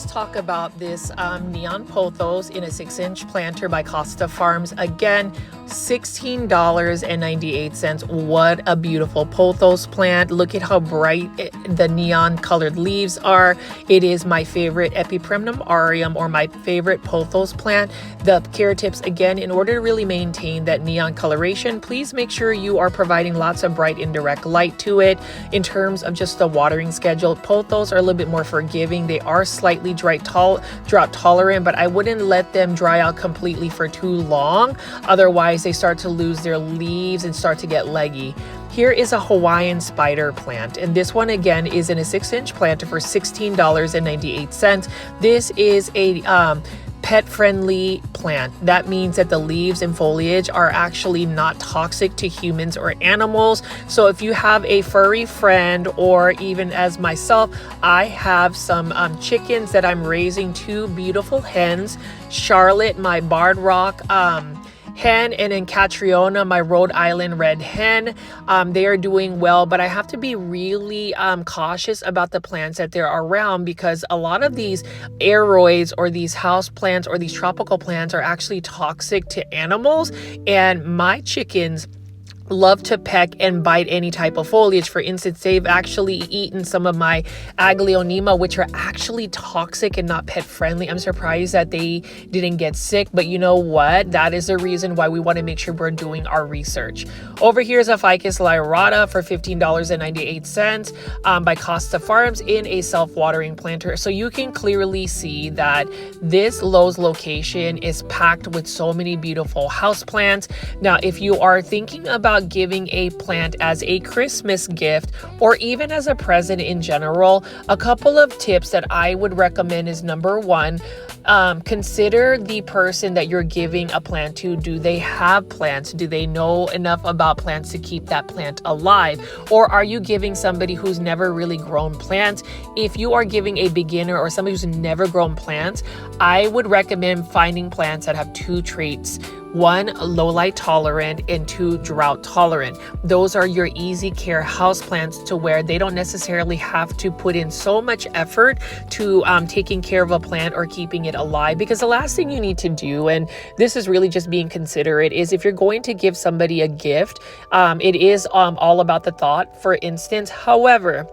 Talk about this neon pothos in a 6-inch planter by Costa Farms. Again, $16.98. What a beautiful pothos plant. Look at how bright the neon colored leaves are. It is my favorite Epipremnum aureum, or my favorite pothos plant. The care tips, again, in order to really maintain that neon coloration, please make sure you are providing lots of bright indirect light to it. In terms of just the watering schedule, pothos are a little bit more forgiving. They are slightly drought tolerant, but I wouldn't let them dry out completely for too long. Otherwise, they start to lose their leaves and start to get leggy. Here is a Hawaiian spider plant, and this one again is in a 6-inch planter for $16.98. This is a pet-friendly plant. That means that the leaves and foliage are actually not toxic to humans or animals. So if you have a furry friend, or even as myself, I have some chickens that I'm raising, 2 beautiful hens, Charlotte, my Barred Rock hen, and then Catriona, my Rhode Island red hen. They are doing well, but I have to be really cautious about the plants that they're around, because a lot of these aroids or these house plants or these tropical plants are actually toxic to animals, and my chickens love to peck and bite any type of foliage. For instance, they've actually eaten some of my Aglaonema, which are actually toxic and not pet friendly. I'm surprised that they didn't get sick, but you know what? That is the reason why we want to make sure we're doing our research. Over here is a Ficus lyrata for $15.98 by Costa Farms in a self-watering planter. So you can clearly see that this Lowe's location is packed with so many beautiful houseplants. Now, if you are thinking about giving a plant as a Christmas gift, or even as a present in general, a couple of tips that I would recommend is, number one, consider the person that you're giving a plant to. Do they have plants? Do they know enough about plants to keep that plant alive? Or are you giving somebody who's never really grown plants? If you are giving a beginner or somebody who's never grown plants, I would recommend finding plants that have 2 traits. 1, low light tolerant, and 2, drought tolerant. Those are your easy care houseplants, to where they don't necessarily have to put in so much effort to taking care of a plant or keeping it alive. Because the last thing you need to do, and this is really just being considerate, is if you're going to give somebody a gift, it is all about the thought, for instance. However,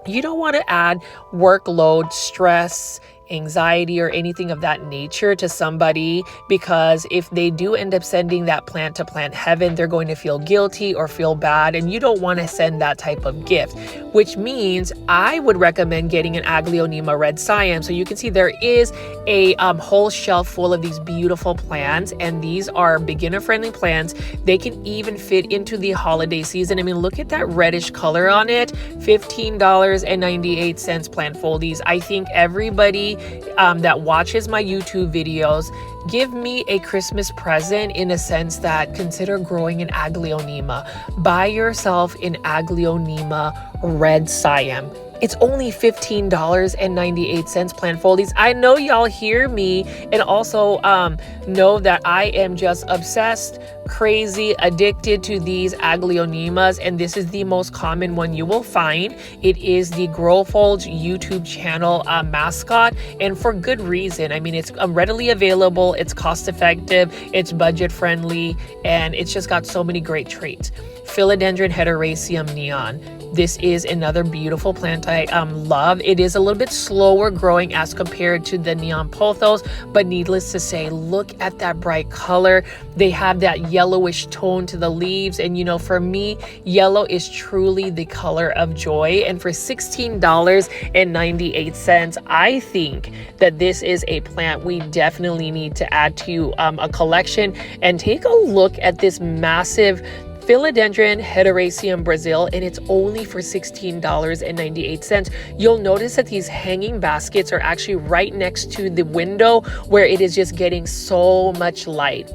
you don't want to add workload, stress, anxiety, or anything of that nature to somebody, because if they do end up sending that plant to plant heaven, they're going to feel guilty or feel bad, and you don't want to send that type of gift, which means I would recommend getting an Aglaonema red Siam. So you can see there is a whole shelf full of these beautiful plants, and these are beginner friendly plants. They can even fit into the holiday season. I mean, look at that reddish color on it. $15.98 plant foldies. I think everybody that watches my YouTube videos, give me a Christmas present, in a sense that consider growing an Aglaonema. Buy yourself an Aglaonema red Siam. It's only $15.98 plant foldies. I know y'all hear me, and also know that I am just obsessed crazy addicted to these Aglaonemas, and this is the most common one you will find. It is the Growfold's YouTube channel mascot, and for good reason. I mean, it's readily available, it's cost effective, it's budget friendly, and it's just got so many great traits. Philodendron heteroraceum neon. This is another beautiful plant I love. It is a little bit slower growing as compared to the neon pothos, but needless to say, look at that bright color. They have that yellowish tone to the leaves, and you know, for me, yellow is truly the color of joy. And for $16.98, I think that this is a plant we definitely need to add to a collection. And take a look at this massive Philodendron heteroraceum Brazil, and it's only for $16.98. You'll notice that these hanging baskets are actually right next to the window where it is just getting so much light.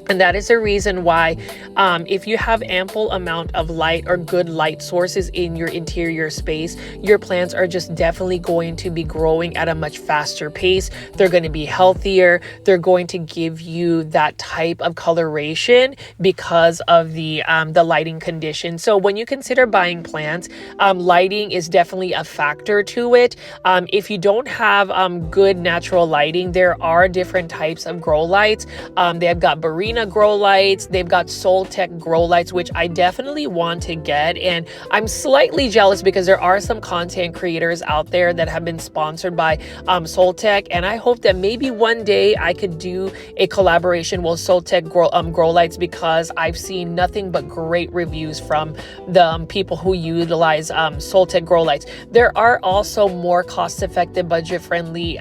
And that is the reason why if you have ample amount of light or good light sources in your interior space, your plants are just definitely going to be growing at a much faster pace. They're going to be healthier. They're going to give you that type of coloration because of the lighting conditions. So when you consider buying plants, lighting is definitely a factor to it. If you don't have good natural lighting, there are different types of grow lights. They've got Barina grow lights, they've got Soltech grow lights, which I definitely want to get, and I'm slightly jealous because there are some content creators out there that have been sponsored by Soltech, and I hope that maybe one day I could do a collaboration with Soltech grow lights, because I've seen nothing but great reviews from the people who utilize Soltech grow lights. There are also more cost-effective, budget-friendly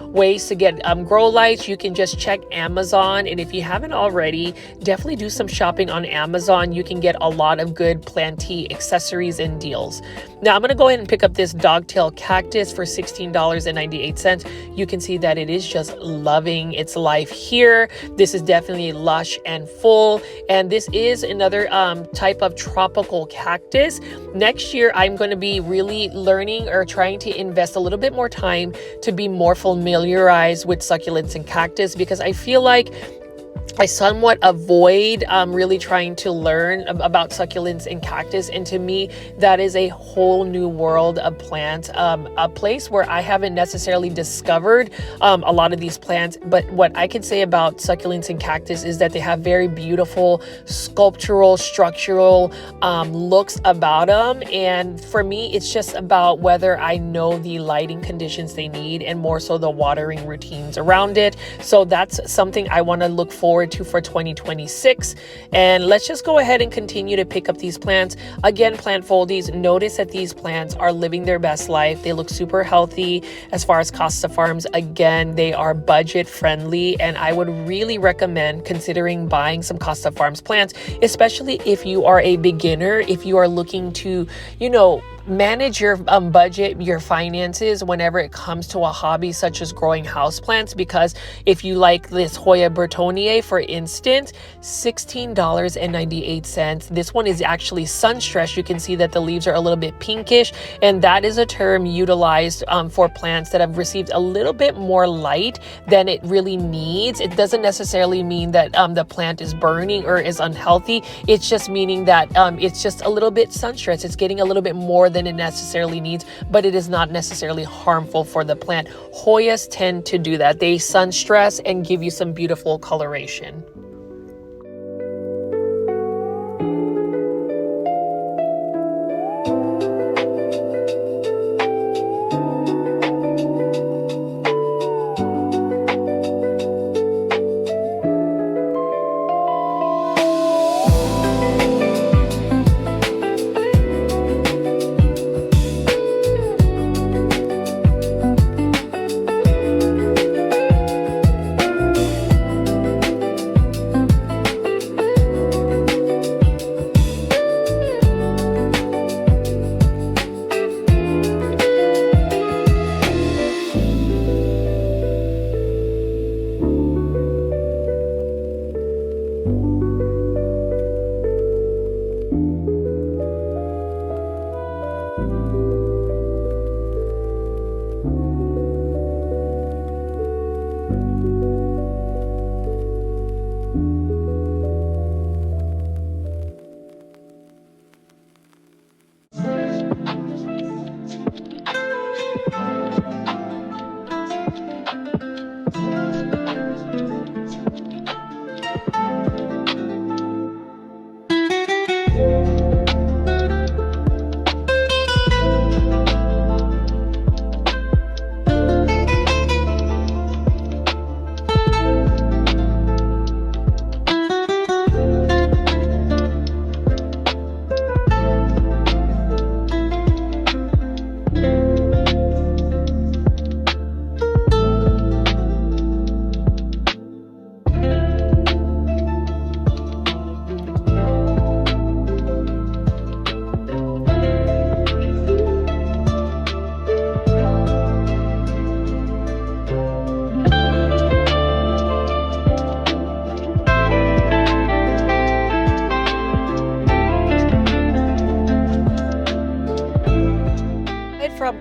ways to get grow lights. You can just check Amazon, and if you haven't already, definitely do some shopping on Amazon. You can get a lot of good plantee accessories and deals. Now I'm going to go ahead and pick up this dogtail cactus for $16.98. You can see that it is just loving its life here. This is definitely lush and full, and this is another type of tropical cactus. Next year I'm going to be really learning or trying to invest a little bit more time to be more familiarized with succulents and cactus, because I feel like I somewhat avoid really trying to learn about succulents and cactus, and to me that is a whole new world of plants, a place where I haven't necessarily discovered a lot of these plants. But what I can say about succulents and cactus is that they have very beautiful sculptural, structural looks about them, and for me it's just about whether I know the lighting conditions they need, and more so the watering routines around it. So that's something I want to look forward to for 2026. And let's just go ahead and continue to pick up these plants. Again, plant foldies, notice that these plants are living their best life. They look super healthy. As far as Costa Farms, again, they are budget friendly, and I would really recommend considering buying some Costa Farms plants, especially if you are a beginner, if you are looking to, you know, manage your budget, your finances whenever it comes to a hobby such as growing houseplants. Because if you like this Hoya Bertonier, for instance, $16.98. This one is actually sun stressed. You can see that the leaves are a little bit pinkish, and that is a term utilized for plants that have received a little bit more light than it really needs. It doesn't necessarily mean that the plant is burning or is unhealthy. It's just meaning that it's just a little bit sun stressed. It's getting a little bit more than it necessarily needs, but it is not necessarily harmful for the plant. Hoyas tend to do that. They sun stress and give you some beautiful coloration.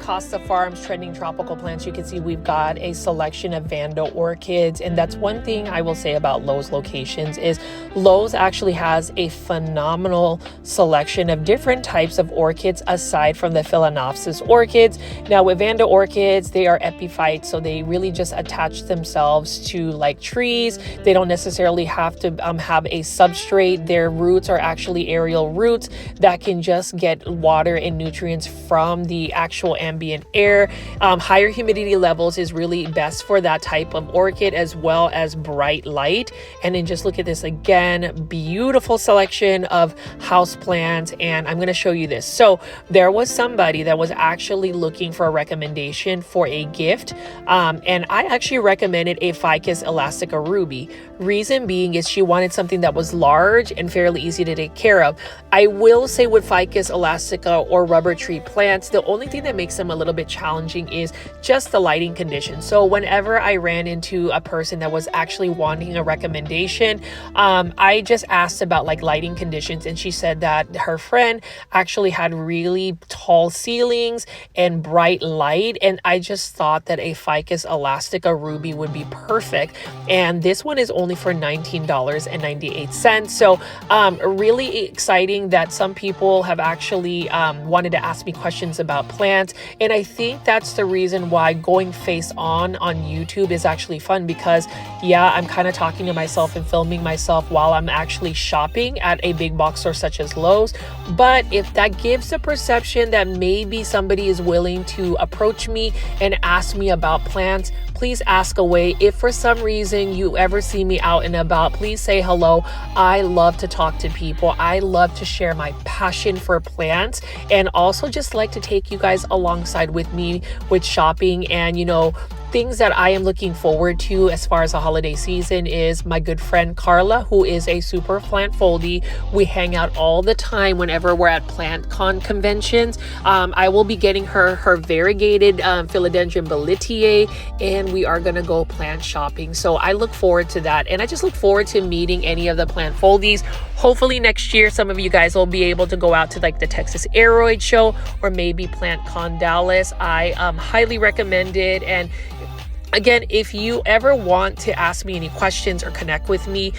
Costa Farms Trending Tropical Plants, you can see we've got a selection of Vanda orchids. And that's one thing I will say about Lowe's locations is Lowe's actually has a phenomenal selection of different types of orchids aside from the Phalaenopsis orchids. Now with Vanda orchids, they are epiphytes, so they really just attach themselves to like trees. They don't necessarily have to have a substrate. Their roots are actually aerial roots that can just get water and nutrients from the actual ambient air. Higher humidity levels is really best for that type of orchid, as well as bright light. And then just look at this again, beautiful selection of houseplants. And I'm going to show you this. So there was somebody that was actually looking for a recommendation for a gift. And I actually recommended a Ficus elastica ruby. Reason being is she wanted something that was large and fairly easy to take care of. I will say with Ficus elastica or rubber tree plants, the only thing that makes them a little bit challenging is just the lighting conditions. So whenever I ran into a person that was actually wanting a recommendation, I just asked about like lighting conditions, and she said that her friend actually had really tall ceilings and bright light, and I just thought that a Ficus elastica ruby would be perfect. And this one is only for $19.98. So really exciting that some people have actually wanted to ask me questions about plants, and I think that's the reason why going face on YouTube is actually fun, because yeah, I'm kind of talking to myself and filming myself while I'm actually shopping at a big box store such as Lowe's. But if that gives the perception that maybe somebody is willing to approach me and ask me about plants, please ask away. If for some reason you ever see me out and about, please say hello. I love to talk to people. I love to share my passion for plants, and also just like to take you guys alongside with me with shopping. And things that I am looking forward to as far as the holiday season is my good friend Carla, who is a super plant foldie. We hang out all the time whenever we're at PlantCon conventions. I will be getting her variegated Philodendron Bolitiae, and we are going to go plant shopping. So I look forward to that. And I just look forward to meeting any of the plant foldies. Hopefully next year, some of you guys will be able to go out to like the Texas Aeroid Show or maybe PlantCon Dallas. I highly recommend it. And again, if you ever want to ask me any questions or connect with me,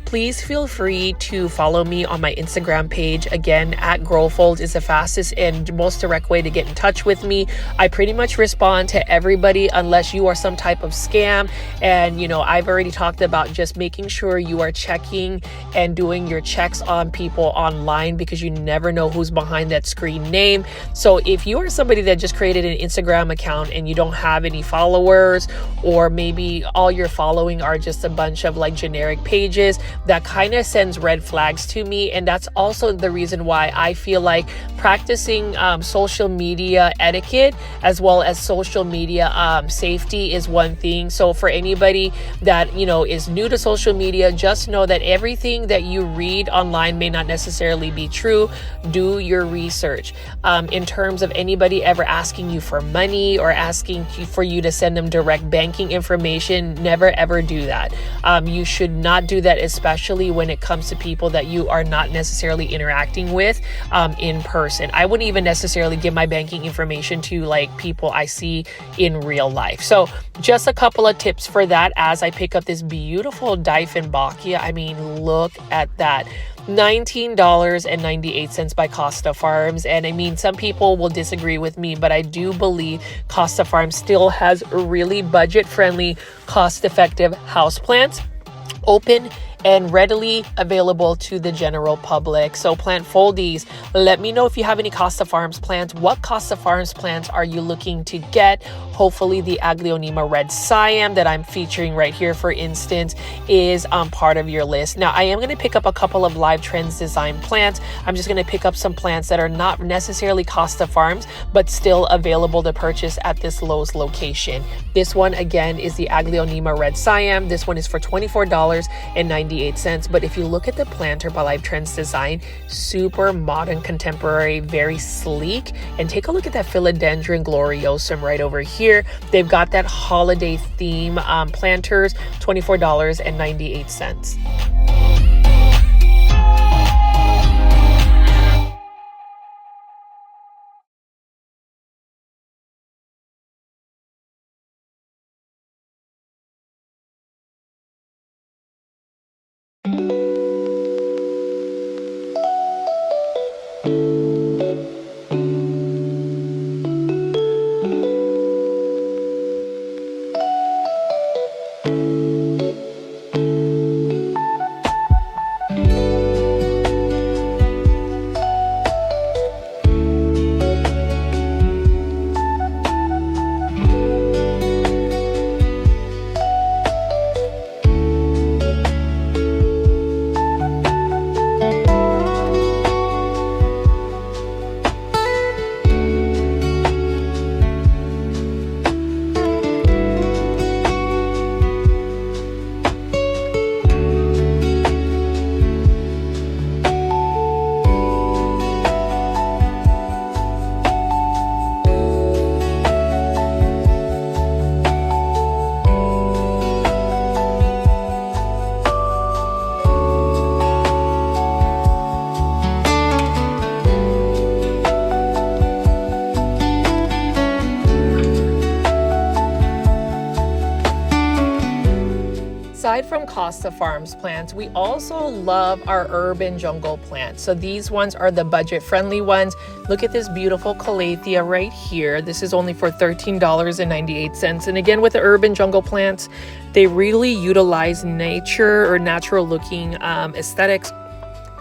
please feel free to follow me on my Instagram page. Again, at Growfold is the fastest and most direct way to get in touch with me. I pretty much respond to everybody unless you are some type of scam. And, I've already talked about just making sure you are checking and doing your checks on people online, because you never know who's behind that screen name. So if you are somebody that just created an Instagram account and you don't have any followers, or maybe all you're following are just a bunch of like generic pages, that kind of sends red flags to me. And that's also the reason why I feel like practicing social media etiquette as well as social media safety is one thing. So for anybody that is new to social media, just know that everything that you read online may not necessarily be true. Do your research. In terms of anybody ever asking you for money or asking for you to send them direct banking information, never ever do that. You should not do that, especially when it comes to people that you are not necessarily interacting with in person. I wouldn't even necessarily give my banking information to like people I see in real life. So just a couple of tips for that as I pick up this beautiful Dieffenbachia. I mean, look at that. $19.98 by Costa Farms. And I mean, some people will disagree with me, but I do believe Costa Farms still has really budget-friendly, cost-effective houseplants, open and readily available to the general public. So plant foldies, let me know if you have any Costa Farms plants. What Costa Farms plants are you looking to get? Hopefully the Aglaonema Red Siam that I'm featuring right here, for instance, is part of your list. Now, I am going to pick up a couple of Live Trends design plants. I'm just going to pick up some plants that are not necessarily Costa Farms, but still available to purchase at this Lowe's location. This one, again, is the Aglaonema Red Siam. This one is for $24.98. But if you look at the planter by Live Trends Design, super modern, contemporary, very sleek. And take a look at that Philodendron Gloriosum right over here. They've got that holiday theme planters, $24.98. Aside from Costa Farms plants, we also love our urban jungle plants. So these ones are the budget-friendly ones. Look at this beautiful calathea right here. This is only for $13.98. And again, with the urban jungle plants, they really utilize nature or natural looking aesthetics.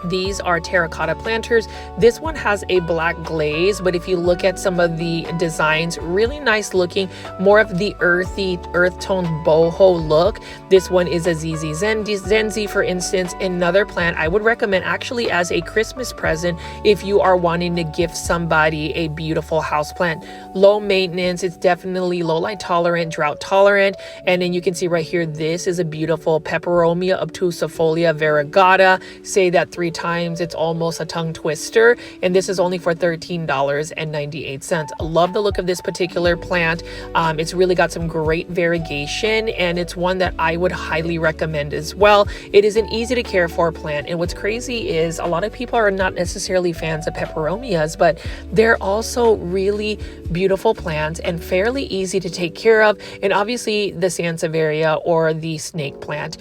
These are terracotta planters. This one has a black glaze, but if you look at some of the designs, really nice looking, more of the earthy, earth tone boho look. This one is a ZZ Zenzi, for instance, another plant I would recommend actually as a Christmas present if you are wanting to gift somebody a beautiful house plant. Low maintenance, it's definitely low light tolerant, drought tolerant, and then you can see right here, this is a beautiful Peperomia obtusifolia variegata. Say that 3 times, it's almost a tongue twister, and this is only for $13.98. Love the look of this particular plant. It's really got some great variegation, and it's one that I would highly recommend as well. It is an easy to care for plant, and what's crazy is a lot of people are not necessarily fans of peperomias, but they're also really beautiful plants and fairly easy to take care of. And obviously the Sansevieria or the snake plant,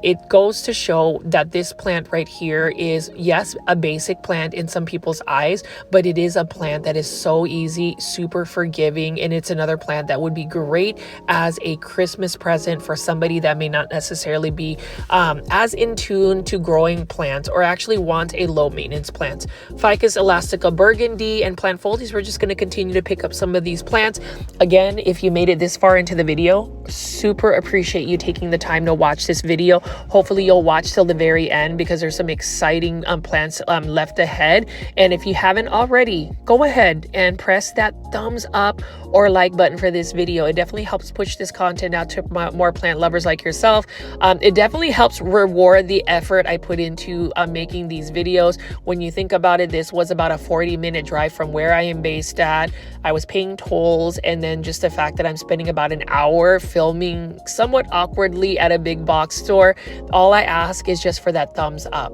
it goes to show that this plant right here is, yes, a basic plant in some people's eyes, but it is a plant that is so easy, super forgiving, and it's another plant that would be great as a Christmas present for somebody that may not necessarily be as in tune to growing plants or actually want a low maintenance plant. Ficus elastica burgundy and plant foldies, we're just going to continue to pick up some of these plants. Again, if you made it this far into the video, super appreciate you taking the time to watch this video. Hopefully you'll watch till the very end because there's some exciting plants left ahead. And if you haven't already, go ahead and press that thumbs up or like button for this video. It definitely helps push this content out to more plant lovers like yourself. It definitely helps reward the effort I put into making these videos. When you think about it, this was about a 40-minute drive from where I am based at. I was paying tolls, and then just the fact that I'm spending about an hour filming somewhat awkwardly at a big box store. All I ask is just for that thumbs up.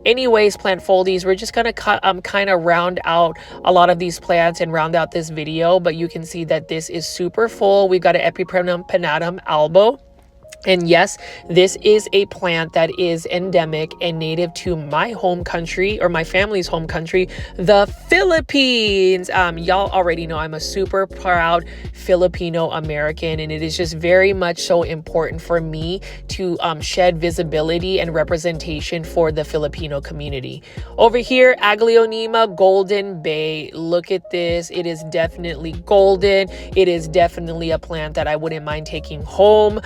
Anyways, plant foldies, we're just gonna kind of round out a lot of these plants and round out this video, but you can see that this is super full. We've got an Epipremnum pinnatum albo. And yes, this is a plant that is endemic and native to my home country, or my family's home country, the Philippines. Y'all already know I'm a super proud Filipino American, and it is just very much so important for me to shed visibility and representation for the Filipino community. Over here, Aglaonema Golden Bay. Look at this. It is definitely golden. It is definitely a plant that I wouldn't mind taking home.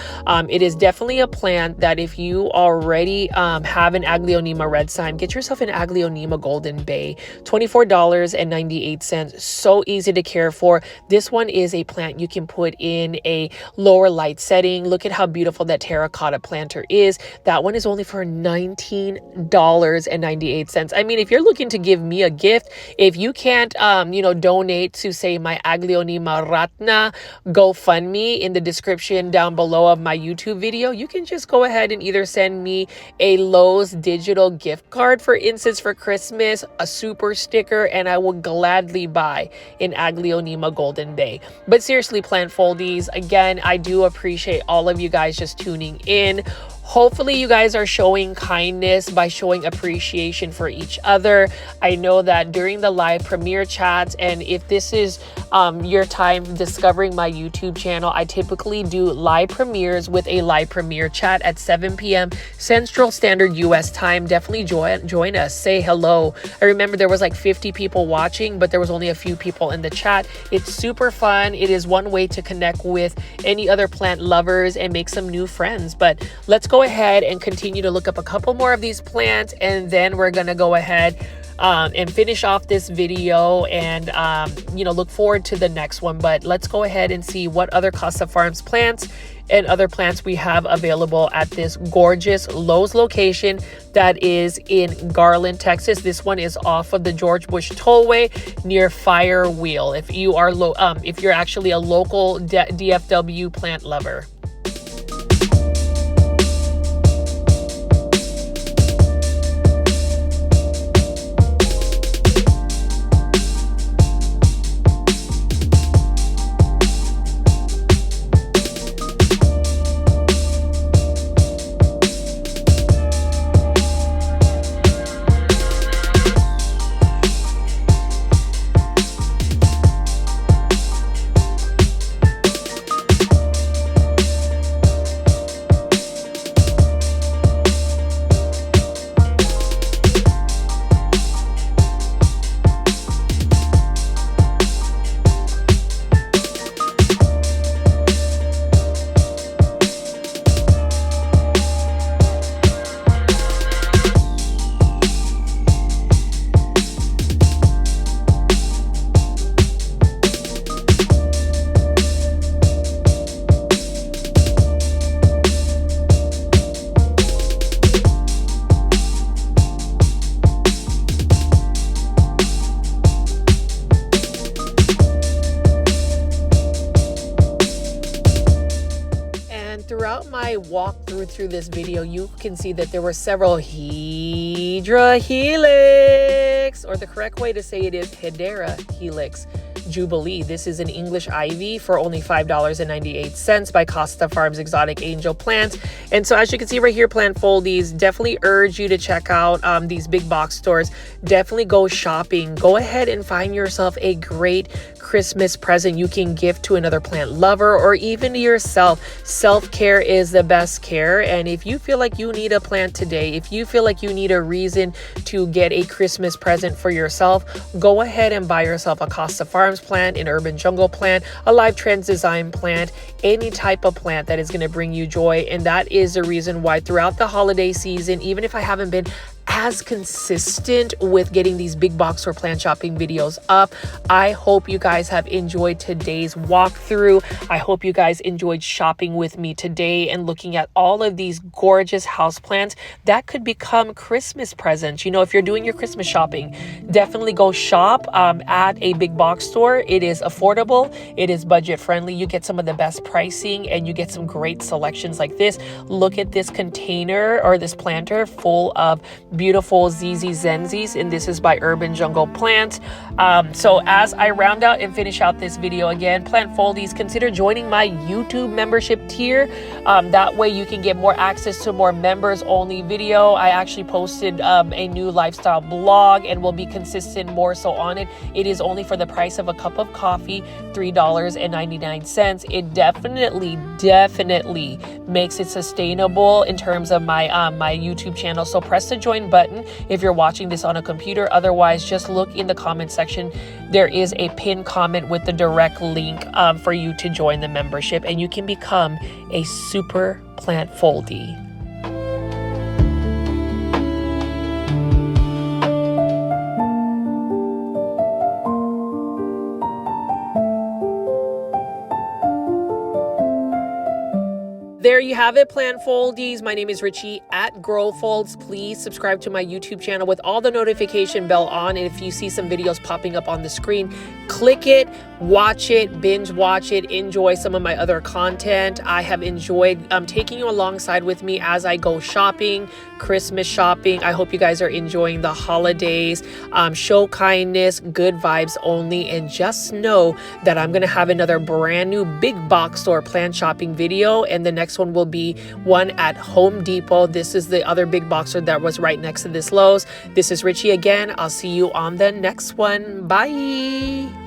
It is definitely a plant that if you already have an Aglaonema red sign, get yourself an Aglaonema Golden Bay. $24.98. So easy to care for. This one is a plant you can put in a lower light setting. Look at how beautiful that terracotta planter is. That one is only for $19.98. I mean, if you're looking to give me a gift, if you can't, donate to, say, my Aglaonema Ratna GoFundMe in the description down below of my YouTube video, you can just go ahead and either send me a Lowe's digital gift card, for instance, for Christmas, a super sticker, and I will gladly buy an Aglaonema Golden Bay. But seriously, plant foldies, again, I do appreciate all of you guys just tuning in. Hopefully you guys are showing kindness by showing appreciation for each other. I know that during the live premiere chats, and if this is your time discovering my YouTube channel, I typically do live premieres with a live premiere chat at 7 p.m. Central Standard US time. Definitely join us, say hello. I remember there was like 50 people watching, but there was only a few people in the chat. It's super fun. It is one way to connect with any other plant lovers and make some new friends. But let's go ahead and continue to look up a couple more of these plants, and then we're gonna go ahead and finish off this video and look forward to the next one. But let's go ahead and see what other Costa Farms plants and other plants we have available at this gorgeous Lowe's location that is in Garland, Texas. This one is off of the George Bush Tollway near Fire Wheel, if you are if you're actually a local DFW plant lover. Throughout my walkthrough through this video, you can see that there were several Hedera Helix, or the correct way to say it is Hedera Helix Jubilee. This is an English ivy for only $5.98 by Costa Farms Exotic Angel Plants. And so as you can see right here, Plant Foldies, definitely urge you to check out these big box stores. Definitely go shopping. Go ahead and find yourself a great Christmas present you can gift to another plant lover or even to yourself. Self-care is the best care. And if you feel like you need a plant today, if you feel like you need a reason to get a Christmas present for yourself, go ahead and buy yourself a Costa Farms plant, an urban jungle plant, a live trends design plant, any type of plant that is going to bring you joy. And that is the reason why throughout the holiday season, even if I haven't been as consistent with getting these big box or plant shopping videos up, I hope you guys have enjoyed today's walkthrough. I hope you guys enjoyed shopping with me today and looking at all of these gorgeous houseplants that could become Christmas presents. You know, if you're doing your Christmas shopping, definitely go shop at a big box store. It is affordable, it is budget friendly, you get some of the best pricing, and you get some great selections like this. Look at this container or this planter full of beautiful ZZ Zenzies, and this is by Urban Jungle Plant. So as I round out and finish out this video, again, Plant Foldies, consider joining my YouTube membership tier. That way you can get more access to more members only video. I actually posted a new lifestyle blog and will be consistent more so on it. It is only for the price of a cup of coffee, $3.99. It definitely makes it sustainable in terms of my my YouTube channel. So press the join button if you're watching this on a computer. Otherwise, just look in the comment section. There is a pinned comment with the direct link for you to join the membership, and you can become a super plant foldie. There you have it, Plant Foldies. My name is Richie at Grow Folds. Please subscribe to my YouTube channel with all the notification bell on. And if you see some videos popping up on the screen, click it, watch it, binge watch it, enjoy some of my other content. I have enjoyed taking you alongside with me as I go shopping, Christmas shopping. I hope you guys are enjoying the holidays. Show kindness, good vibes only, and just know that I'm going to have another brand new big box store plant shopping video, and the next next one will be one at Home Depot. This is the other big box store that was right next to this Lowe's. This is Richie again. I'll see you on the next one. Bye.